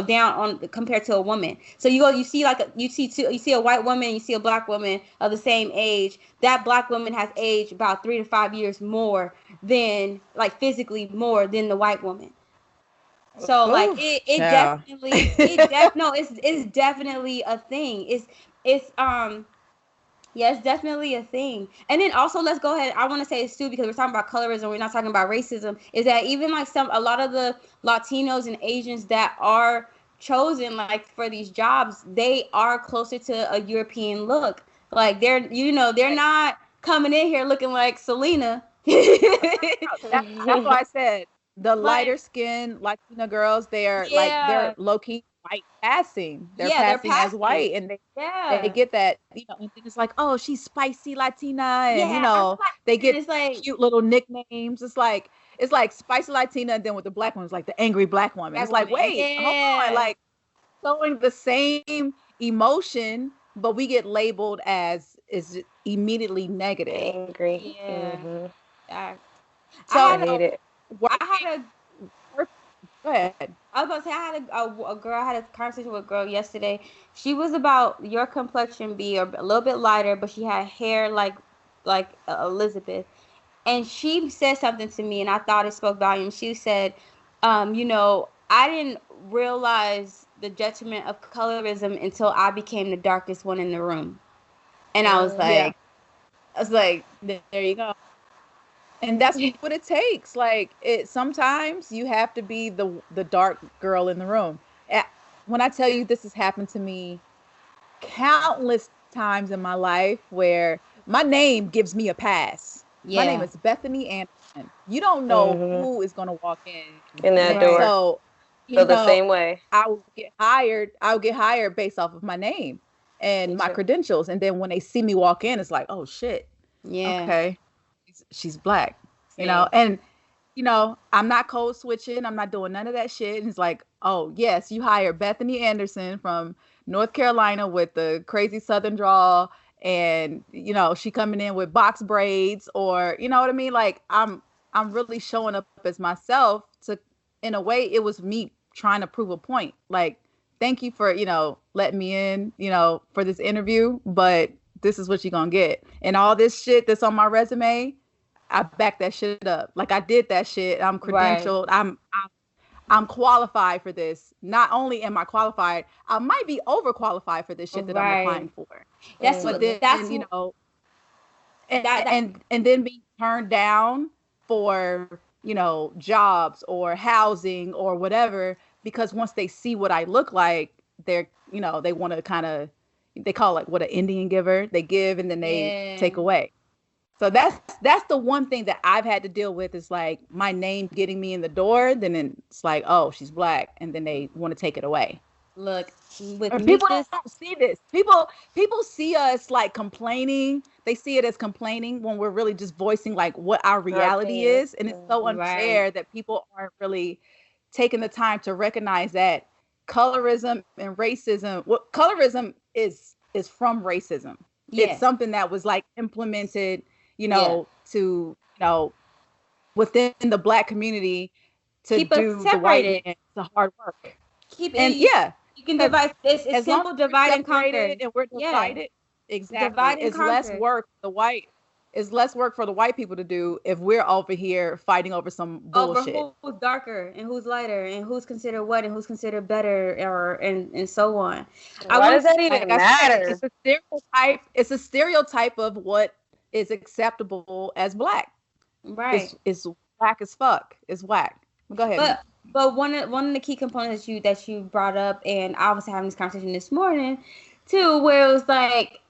down on compared to a woman. So you see a white woman, you see a Black woman of the same age. That Black woman has aged about 3 to 5 years more than, like, physically more than the white woman. So like it's definitely a thing. It's definitely a thing. And then also, let's go ahead. I want to say this too, because we're talking about colorism. We're not talking about racism. Is that even like a lot of the Latinos and Asians that are chosen like for these jobs, they are closer to a European look. Like they're not coming in here looking like Selena. That's why I said the lighter skinned Latina girls, they're low key white passing. They're passing as white, and they get that, and then it's like, oh, she's spicy Latina, and they get like cute little nicknames. It's like spicy Latina, and then with the Black one, it's like the angry Black woman. It's like, wait, hold on, like showing the same emotion, but we get labeled as is immediately negative. Angry. Yeah. Mm-hmm. I hate it. Go ahead. I was about to say, I had I had a conversation with a girl yesterday. She was about your complexion, or a little bit lighter, but she had hair like Elizabeth. And she said something to me, and I thought it spoke volumes. She said, I didn't realize the detriment of colorism until I became the darkest one in the room. And I was like, there you go. And that's what it takes. Like, sometimes you have to be the dark girl in the room. When I tell you, this has happened to me countless times in my life, where my name gives me a pass. My name is Bethany Anderson. You don't know who is going to walk in that door. So the same way. I will get hired based off of my name and my credentials. And then when they see me walk in, it's like, oh shit. Yeah. Okay. She's Black, and I'm not code switching. I'm not doing none of that shit. And it's like, oh yes, you hired Bethany Anderson from North Carolina with the crazy Southern drawl, and she coming in with box braids, or you know what I mean? Like, I'm really showing up as myself. In a way, it was me trying to prove a point. Like, thank you for letting me in, for this interview, but this is what you're gonna get. And all this shit that's on my resume, I back that shit up. Like, I did that shit. I'm credentialed. Right. I'm qualified for this. Not only am I qualified, I might be overqualified for this shit that I'm applying for. And then being turned down for jobs or housing or whatever, because once they see what I look like, they're they want to kind of, they call it what, an Indian giver. They give and then they take away. So that's the one thing that I've had to deal with, is like my name getting me in the door. Then it's like, oh, she's Black, and then they want to take it away. Look, people don't see this. People see us like complaining. They see it as complaining when we're really just voicing like what our reality is, and it's so unfair that people aren't really taking the time to recognize that colorism and racism. What colorism is from racism. It's something that was like implemented, to within the Black community to keep do the white man the hard work. You can divide. It's simple divide and conquer. And we're divided. Yeah. Exactly. Divide and conquer. Less work. It's less work for the white people to do if we're over here fighting over some bullshit. Over who's darker and who's lighter and who's considered what and who's considered better and so on. Why does that even matter? It's a stereotype. It's a stereotype of what is acceptable as black. Right. It's whack as fuck. It's whack. Go ahead. But one of the key components that you brought up, and I was having this conversation this morning too, where it was like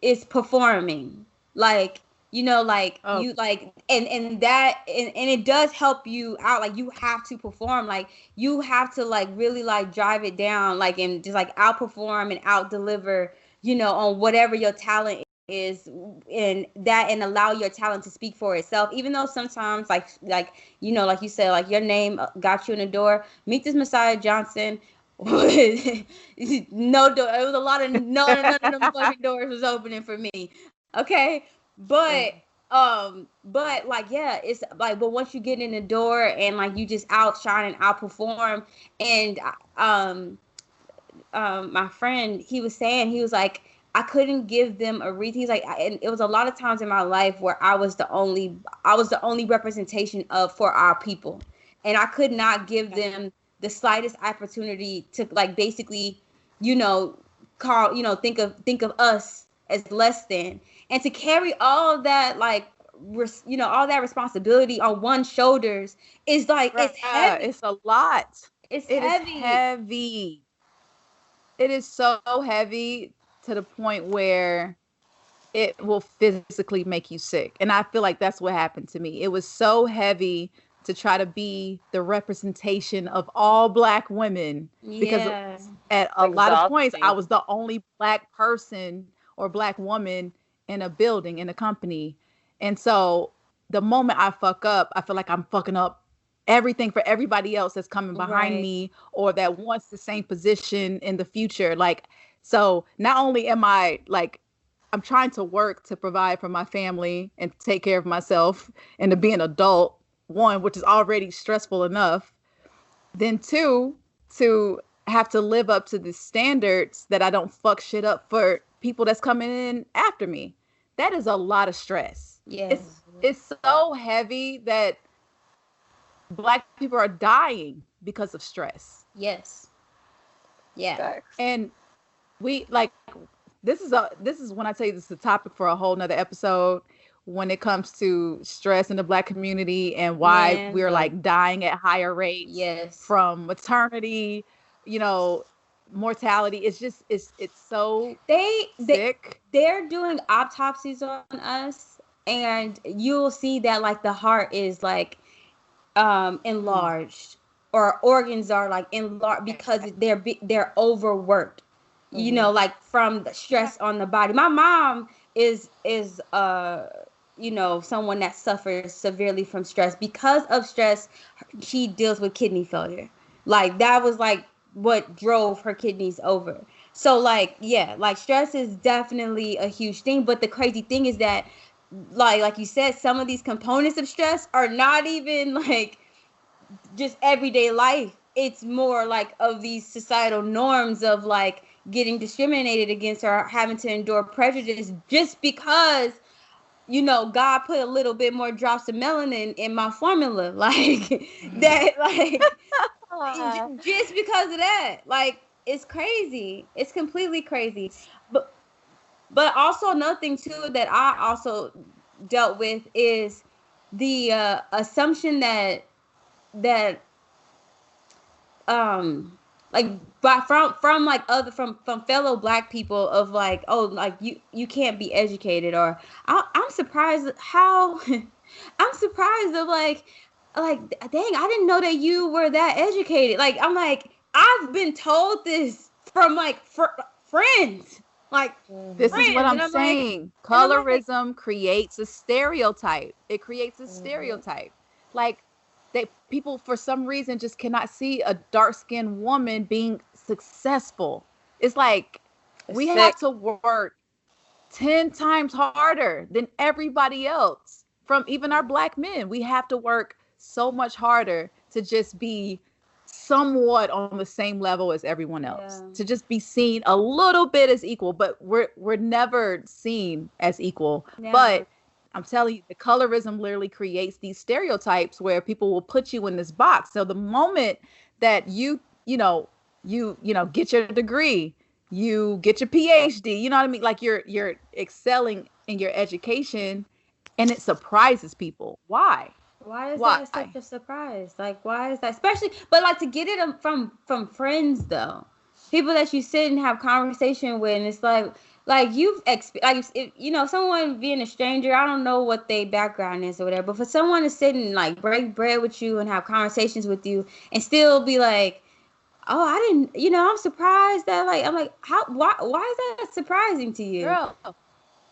it's performing, like, you know, like you like and that and it does help you out. Like you have to perform, like you have to like really like drive it down, like and just like outperform and out deliver, you know, on whatever your talent is and allow your talent to speak for itself. Even though sometimes like you know, like you said, like your name got you in the door. Meet this Messiah Johnson. No door. It was a lot of none of them fucking doors was opening for me. Okay, but like yeah, it's like but once you get in the door and like you just outshine and outperform, and my friend, he was like, I couldn't give them a reason. He's like, and it was a lot of times in my life where I was the only representation for our people, and I could not give them the slightest opportunity to like basically, you know, think of us as less than, and to carry all of that like all that responsibility on one's shoulders is like it's heavy. It's a lot. It heavy. Is heavy. It is so heavy to the point where it will physically make you sick. And I feel like that's what happened to me. It was so heavy to try to be the representation of all black women because at a lot of points I was the only black person or black woman in a building, in a company. And so the moment I fuck up, I feel like I'm fucking up everything for everybody else that's coming behind me or that wants the same position in the future. Like, so not only am I like, I'm trying to work to provide for my family and take care of myself and to be an adult, one, which is already stressful enough. Then two, to have to live up to the standards that I don't fuck shit up for people that's coming in after me. That is a lot of stress. Yes. It's so heavy that black people are dying because of stress. Yes. Yeah. And we like, this is when I tell you this is a topic for a whole nother episode when it comes to stress in the black community and why we're like dying at higher rates from maternity, you know, mortality. It's just, it's so sick. They're doing autopsies on us and you'll see that like the heart is like enlarged or organs are like enlarged because they're overworked. You know, like from the stress on the body. My mom is you know, someone that suffers severely from stress. Because of stress, she deals with kidney failure. Like that was like what drove her kidneys over. So like, yeah, like stress is definitely a huge thing. But the crazy thing is that like you said, some of these components of stress are not even like just everyday life. It's more like of these societal norms of like getting discriminated against or having to endure prejudice just because, you know, God put a little bit more drops of melanin in my formula. Like that, like just because of that. Like it's crazy. It's completely crazy. But also another thing too that I also dealt with is the assumption that like from like other from fellow black people of like, oh, like you can't be educated, or I'm surprised how I'm surprised of like dang, I didn't know that you were that educated. Like I'm like, I've been told this from like friends. Like this is what I'm saying. Like, colorism creates a stereotype. It creates a stereotype. Like people for some reason just cannot see a dark-skinned woman being successful. It's like we have to work 10 times harder than everybody else. From even our black men, we have to work so much harder to just be somewhat on the same level as everyone else, to just be seen a little bit as equal, but we're never seen as equal. Never. But I'm telling you, the colorism literally creates these stereotypes where people will put you in this box. So the moment that you get your degree, you get your PhD, you know what I mean? Like you're excelling in your education, and it surprises people. Why? Why is that such a surprise? Like, why is that? Especially, but like to get it from friends though, people that you sit and have conversation with, and it's like someone being a stranger. I don't know what their background is or whatever, but for someone to sit and like break bread with you and have conversations with you and still be like, oh, I didn't, I'm surprised that I'm like, why is that surprising to you? Girl.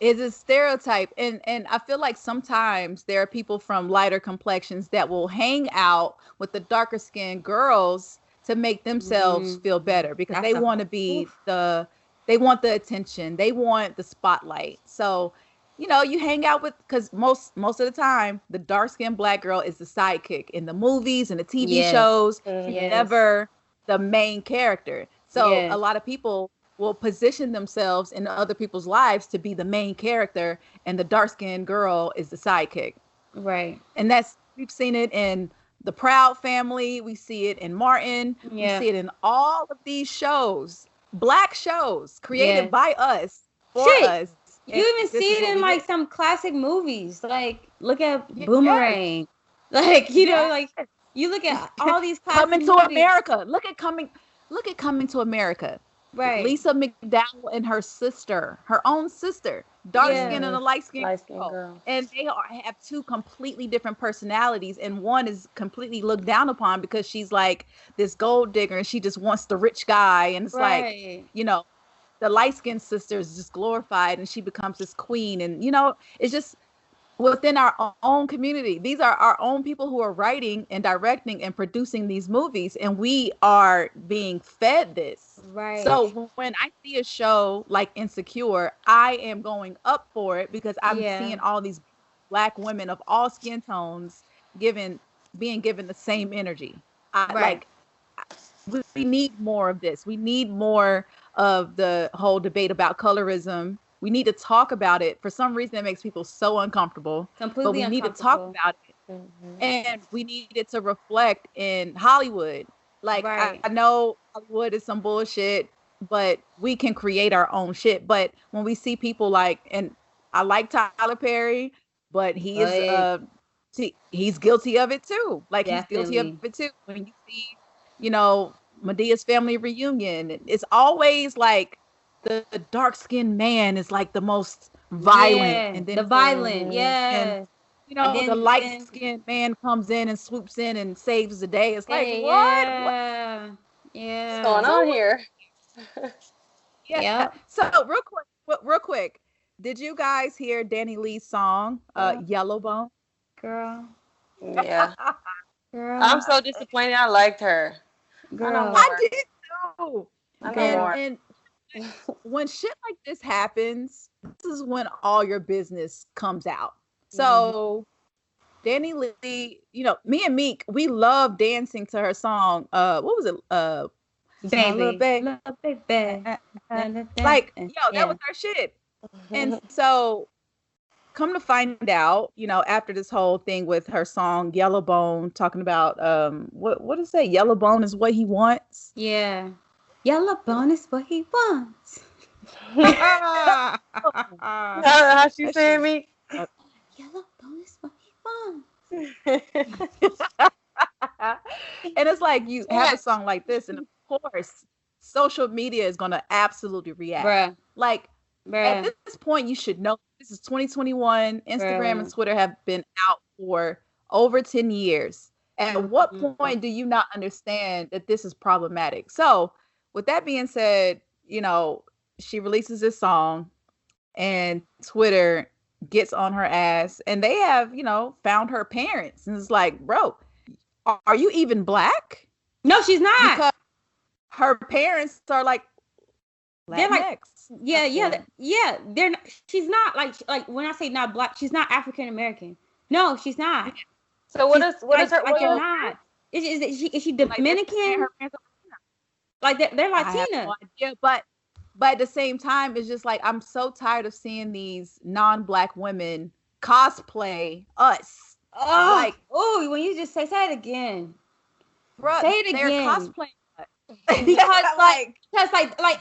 Is a stereotype, and I feel like sometimes there are people from lighter complexions that will hang out with the darker skinned girls to make themselves feel better because they want to be they want the attention, they want the spotlight. So you hang out with, because most of the time the dark skinned Black girl is the sidekick in the movies and the TV shows. She's never the main character. So a lot of people will position themselves in other people's lives to be the main character, and the dark-skinned girl is the sidekick. Right. And we've seen it in The Proud Family. We see it in Martin. Yeah. We see it in all of these shows, Black shows created by us, for us. You even see it in like some classic movies. Like, look at Boomerang. Like, like you look at all these classic Coming to America. Look at Coming to America. Right. Lisa McDowell and her sister, her own sister, dark skin and a light skin girl. And they have two completely different personalities. And one is completely looked down upon because she's like this gold digger and she just wants the rich guy. And it's like, the light skinned sister is just glorified and she becomes this queen. And, it's just within our own community. These are our own people who are writing and directing and producing these movies, and we are being fed this. Right. So when I see a show like Insecure, I am going up for it because I'm seeing all these Black women of all skin tones being given the same energy. We need more of this. We need more of the whole debate about colorism. We need to talk about it. For some reason, it makes people so uncomfortable. But we need to talk about it. Mm-hmm. And we need it to reflect in Hollywood. Like, I know Hollywood is some bullshit, but we can create our own shit. But when we see people and I like Tyler Perry, but he is he's guilty of it too. Like, definitely. He's guilty of it too. When you see, Medea's Family Reunion, it's always like, the dark-skinned man is like the most violent, and then the violent, and the light-skinned man comes in and swoops in and saves the day. It's like, what? What's going on here? So real quick, did you guys hear Dani Leigh's song, Yellowbone? Girl. Yeah. Girl. I'm so disappointed. I liked her. Girl. I did too. And when shit like this happens, this is when all your business comes out. So Dani Leigh, me and Meek, we love dancing to her song. What was it? Baby. Like, that was her shit. And so come to find out, after this whole thing with her song Yellowbone, talking about what does it say? Yellowbone is what he wants. Yeah. Yellowbone is what he wants. How she saying me? Yellowbone is what he wants. And it's like, you have a song like this, and of course, social media is going to absolutely react. At this point, you should know this is 2021. Instagram and Twitter have been out for over 10 years. At what point do you not understand that this is problematic? So, with that being said, she releases this song and Twitter gets on her ass, and they have, found her parents. And it's like, bro, are you even Black? No, she's not. Because her parents are like, they're like, they're not, she's not like when I say not Black, she's not African American. No, she's not. So what is her? Like, not. Is she Dominican? Like they're Latina. I have no idea, but at the same time, it's just like I'm so tired of seeing these non-black women cosplay us. Oh, like, oh, when you just say it again, bro, say it they're again. Cosplaying us. because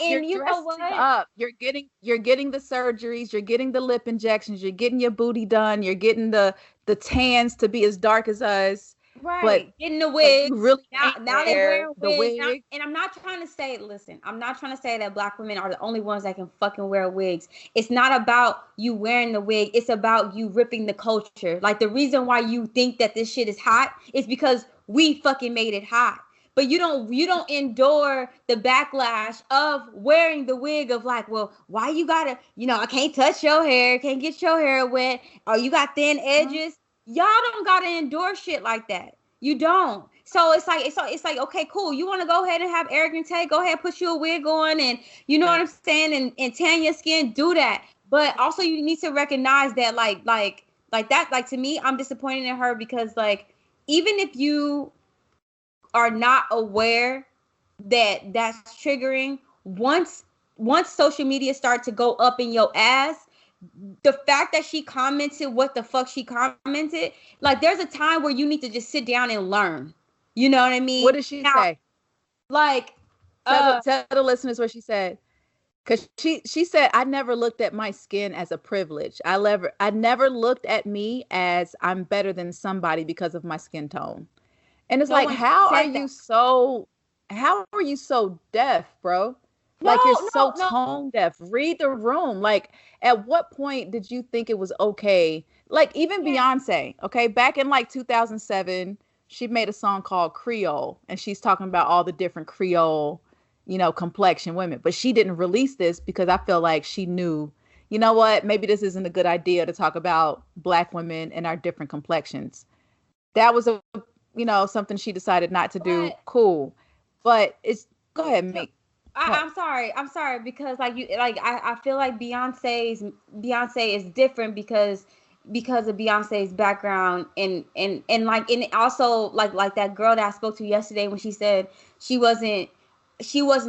and you know what? Up. You're getting the surgeries, you're getting the lip injections, you're getting your booty done, you're getting the tans to be as dark as us. Right, but getting the wigs. Really now they're wearing wigs. Wig. And I'm not trying to say, listen, I'm not trying to say that black women are the only ones that can fucking wear wigs. It's not about you wearing the wig. It's about you ripping the culture. Like, the reason why you think that this shit is hot is because we fucking made it hot. But you don't endure the backlash of wearing the wig of like, well, why you gotta, I can't touch your hair, can't get your hair wet, or you got thin edges. Y'all don't gotta endure shit like that. You don't. So it's like okay, cool. You want to go ahead and have arrogant take? Go ahead, put you a wig on, and you know what I'm saying, and tan your skin. Do that. But also, you need to recognize that, like that. Like, to me, I'm disappointed in her because, like, even if you are not aware that that's triggering, once social media start to go up in your ass, the fact that she commented what the fuck she commented, like, there's a time where you need to just sit down and learn. You know what I mean? What did she say? Like, tell the listeners what she said. Because she said, I never looked at my skin as a privilege. I never looked at me as I'm better than somebody because of my skin tone. And it's like, how are you so deaf, bro? Like, you're so tone deaf. Read the room. Like, at what point did you think it was okay? Like, even Beyonce, okay, back in like 2007, she made a song called Creole, and she's talking about all the different Creole, complexion women. But she didn't release this because I feel like she knew, you know what, maybe this isn't a good idea to talk about black women and our different complexions. That was something she decided not to do. Cool. But go ahead, Meek. I'm sorry because I feel like Beyonce is different because of Beyonce's background and also like that girl that I spoke to yesterday when she said she wasn't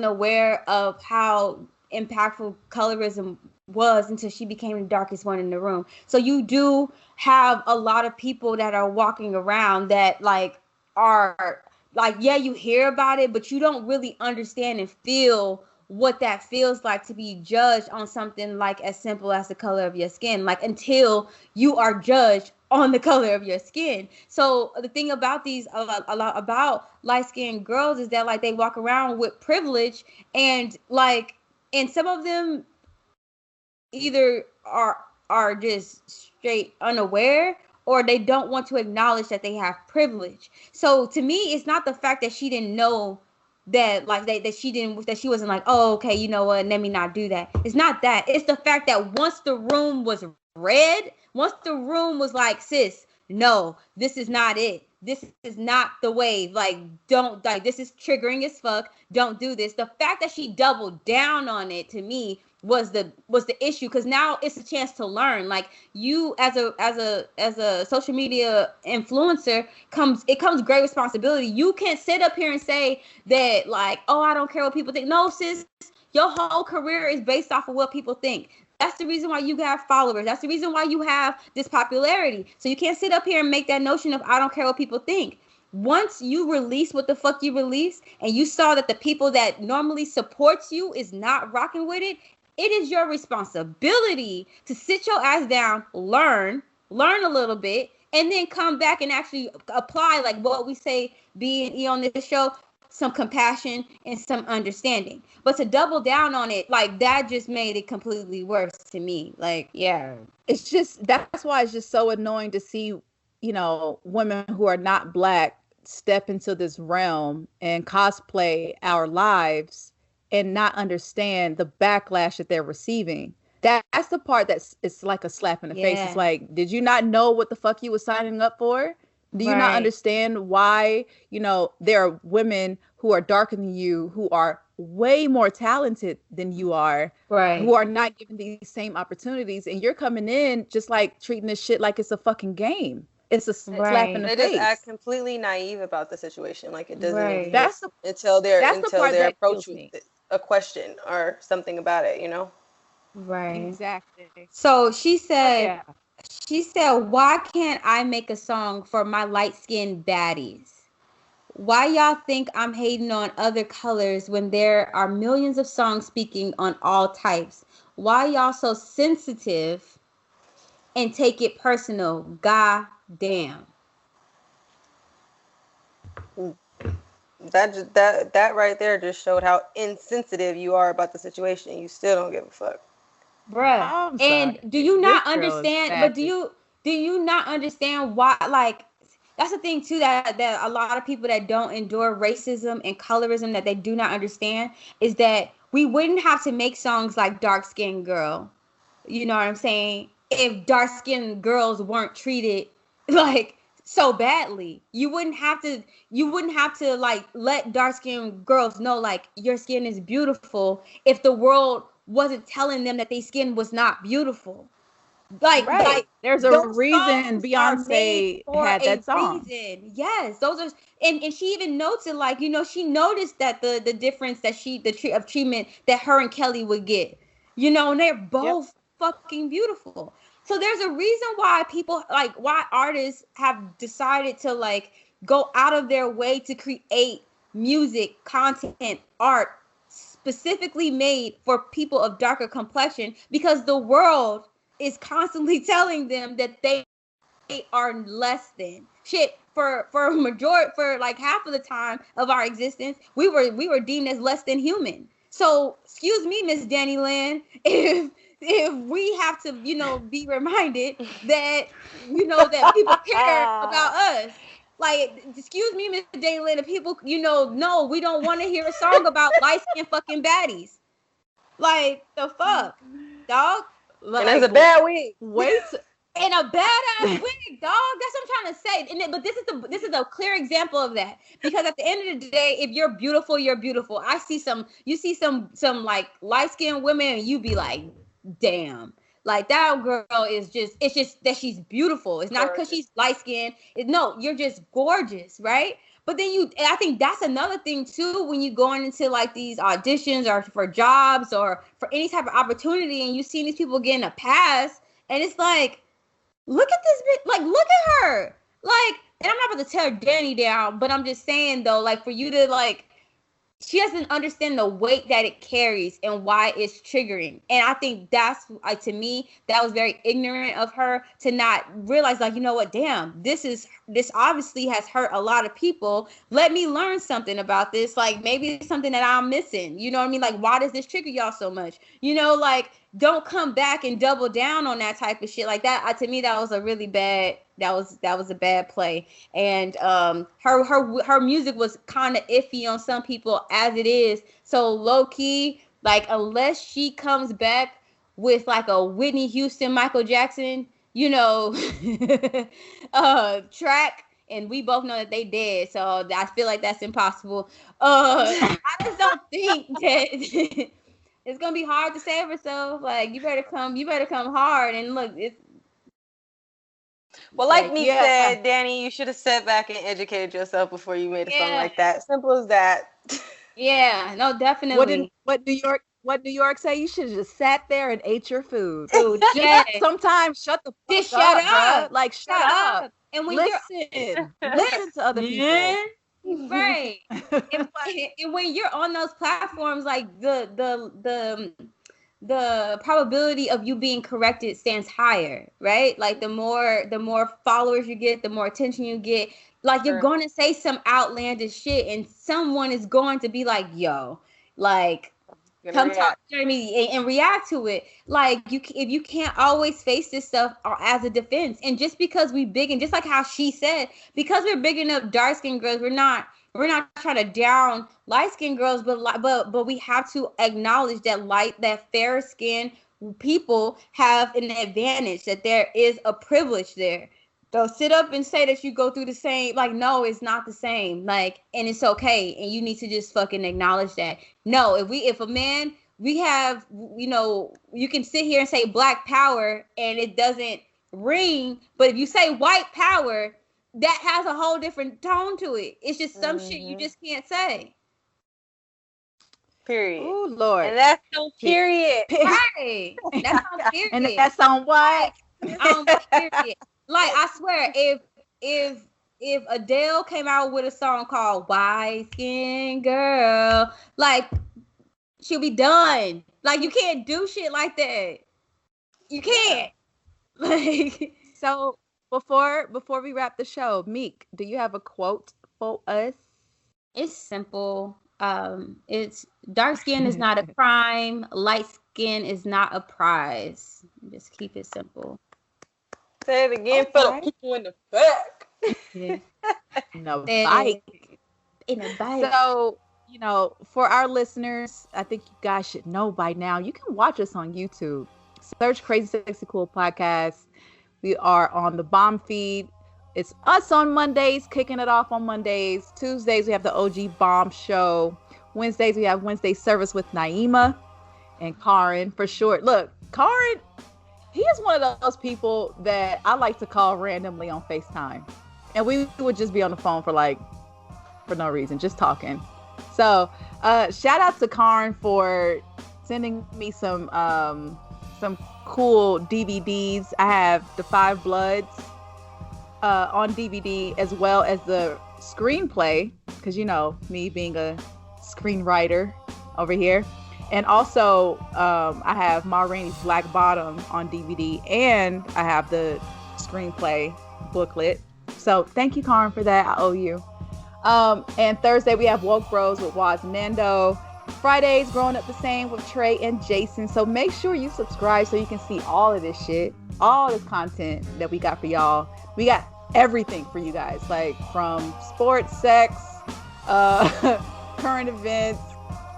aware of how impactful colorism was until she became the darkest one in the room. So you do have a lot of people that are walking around that are you hear about it, but you don't really understand and feel what that feels like to be judged on something like as simple as the color of your skin, like, until you are judged on the color of your skin. So the thing about a lot about light-skinned girls is that, like, they walk around with privilege, and some of them either are just straight unaware, or they don't want to acknowledge that they have privilege. So to me, it's not the fact that she didn't know that, like, that she wasn't like, oh, okay, you know what, let me not do that. It's not that. It's the fact that once the room was red, once the room was like, sis, no, this is not it. This is not the wave. Like, don't, like, this is triggering as fuck. Don't do this. The fact that she doubled down on it, to me, was the issue, because now it's a chance to learn. Like, you as a social media influencer comes great responsibility. You can't sit up here and say that, like, oh, I don't care what people think. No, sis, your whole career is based off of what people think. That's the reason why you have followers. That's the reason why you have this popularity. So you can't sit up here and make that notion of I don't care what people think. Once you release what the fuck you release, and you saw that the people that normally supports you is not rocking with it, it is your responsibility to sit your ass down, learn a little bit, and then come back and actually apply, like what we say being on this show, some compassion and some understanding. But to double down on it, like, that just made it completely worse to me. Like, yeah. It's just, that's why it's just so annoying to see, women who are not black step into this realm and cosplay our lives and not understand the backlash that they're receiving. That's the part it's like a slap in the face. It's like, did you not know what the fuck you was signing up for? Do you not understand why, there are women who are darker than you, who are way more talented than you are, who are not given these same opportunities, and you're coming in just like treating this shit like it's a fucking game. it's a slap in the face. They just act completely naive about the situation, like it doesn't exist until they're approached with a question or something about it, you know? Right. Exactly. So she said, why can't I make a song for my light-skinned baddies? Why y'all think I'm hating on other colors when there are millions of songs speaking on all types? Why y'all so sensitive and take it personal? God damn. That right there just showed how insensitive you are about the situation. You still don't give a fuck. Bruh. And do you not understand, but do you not understand why, like, that's the thing too, that a lot of people that don't endure racism and colorism, that they do not understand, is that we wouldn't have to make songs like Dark Skin Girl, you know what I'm saying, if dark skinned girls weren't treated like so badly. You wouldn't have to like let dark skinned girls know like your skin is beautiful if the world wasn't telling them that their skin was not beautiful. Like there's a reason Beyonce had that song. Yes, those are, and she even notes it, like, you know, she noticed that the difference that of treatment that her and Kelly would get, you know, and they're both fucking beautiful. So there's a reason why people, like, why artists have decided to like go out of their way to create music, content, art specifically made for people of darker complexion, because the world is constantly telling them that they are less than shit. For like half of the time of our existence, we were deemed as less than human. So excuse me, Miss Dani Leigh, if we have to, you know, be reminded that, you know, that people care about us. Like, excuse me, Miss Dani Leigh, if people, you know, no, we don't want to hear a song about light-skinned fucking baddies. Like, the fuck, dog? Like, and it's a bad wig. And a badass wig, dog. That's what I'm trying to say. But this is a clear example of that. Because at the end of the day, if you're beautiful, you're beautiful. You see some like light-skinned women, and you be like, damn. Like, that girl is just, it's just that she's beautiful. It's not because she's light-skinned. No, you're just gorgeous, right? But then I think that's another thing too, when you going into like these auditions or for jobs or for any type of opportunity, and you see these people getting a pass, and it's like, look at this bitch, like, look at her. Like, and I'm not about to tear Dani down, but I'm just saying though, like, for you to like, she doesn't understand the weight that it carries and why it's triggering. And I think that's, like, to me, that was very ignorant of her to not realize, like, you know what, damn, this obviously has hurt a lot of people. Let me learn something about this. Like, maybe it's something that I'm missing. You know what I mean? Like, why does this trigger y'all so much? You know, like, don't come back and double down on that type of shit. Like, that, to me, that was a really bad, that was a bad play. And her music was kind of iffy on some people, as it is. So low key, like, unless she comes back with like a Whitney Houston, Michael Jackson, you know, track, and we both know that they dead, so I feel like that's impossible. I just don't think that it's gonna be hard to save herself. Like, you better come hard. And look, it's well, like Meek said, Dani, you should have sat back and educated yourself before you made a song like that. Simple as that. Yeah, no, definitely. What New York say? You should have just sat there and ate your food. Sometimes shut the fuck just shut up. Like, shut up. And when listen to other people. Right. and when you're on those platforms, like, the probability of you being corrected stands higher, right? Like, the more followers you get, the more attention you get. Like, you're going to say some outlandish shit, and someone is going to be like, yo, like, come talk to me and react to it. Like, if you can't always face this stuff as a defense, and just because we big, and just like how she said, because we're big enough dark-skinned girls, we're not trying to down light-skinned girls, but we have to acknowledge that fair-skinned people have an advantage, that there is a privilege there. Don't sit up and say that you go through the same. Like, no, it's not the same. Like, and it's okay, and you need to just fucking acknowledge that. No, if a man, we have, you know, you can sit here and say Black Power, and it doesn't ring, but if you say white power, that has a whole different tone to it. It's just some shit you just can't say. Period. Oh Lord. And that's on period. Right. That's on period. And that's on what? On period. Like, I swear, if Adele came out with a song called White Skin Girl, like, she'll be done. Like, you can't do shit like that. You can't. Like, so before we wrap the show, Meek, do you have a quote for us? It's simple. It's dark skin is not a crime. Light skin is not a prize. Just keep it simple. Say it again for the people in the back. Yeah. No bike. In a bike. So, for our listeners, I think you guys should know by now, you can watch us on YouTube. Search CrazySexyCool podcast. We are on the Bomb feed. It's us on Mondays, kicking it off on Mondays. Tuesdays, we have the OG Bomb show. Wednesdays, we have Wednesday service with Naima and Karin for short. Look, Karin, he is one of those people that I like to call randomly on FaceTime. And we would just be on the phone for no reason, just talking. So shout out to Karin for sending me some cool DVDs. I have The Five Bloods on DVD, as well as the screenplay, because me being a screenwriter over here. And also I have Ma Rainey's Black Bottom on DVD, and I have the screenplay booklet. So thank you, Karin, for that. I owe you. And Thursday we have Woke Bros with Wos and Nando. Fridays, Growing Up the Same with Trey and Jason. So make sure you subscribe so you can see all of this shit, all this content that we got for y'all. We got everything for you guys, like from sports, sex, current events,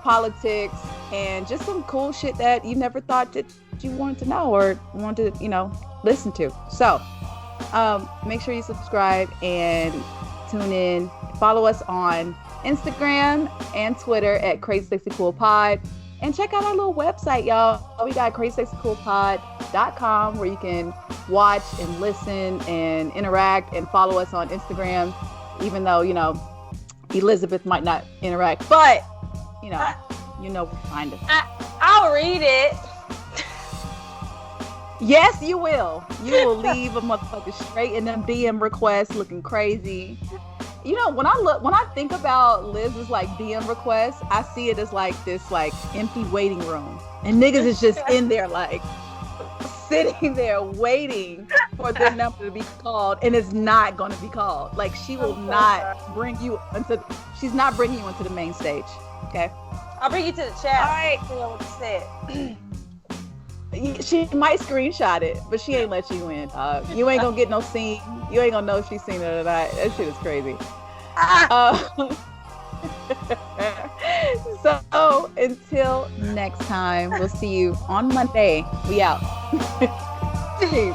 politics, and just some cool shit that you never thought that you wanted to know or wanted to, listen to. So make sure you subscribe and tune in. Follow us on Instagram and Twitter at CrazySexyCool Pod. And check out our little website, y'all. We got CrazySexyCoolPod.com, where you can watch and listen and interact and follow us on Instagram, even though, Elizabeth might not interact. But, we'll find us. I'll read it. Yes, you will. You will leave a motherfucker straight in them DM requests looking crazy. When I think about Liz's DM requests, I see it as this empty waiting room, and niggas is just in there sitting there waiting for their number to be called, and it's not going to be called. She will not bring you she's not bringing you into the main stage. Okay, I'll bring you to the chat. All right, what you said. She might screenshot it, but she ain't let you in. You ain't gonna get no scene. You ain't gonna know if she's seen it or not. That shit is crazy. So until next time, we'll see you on Monday. We out. Peace.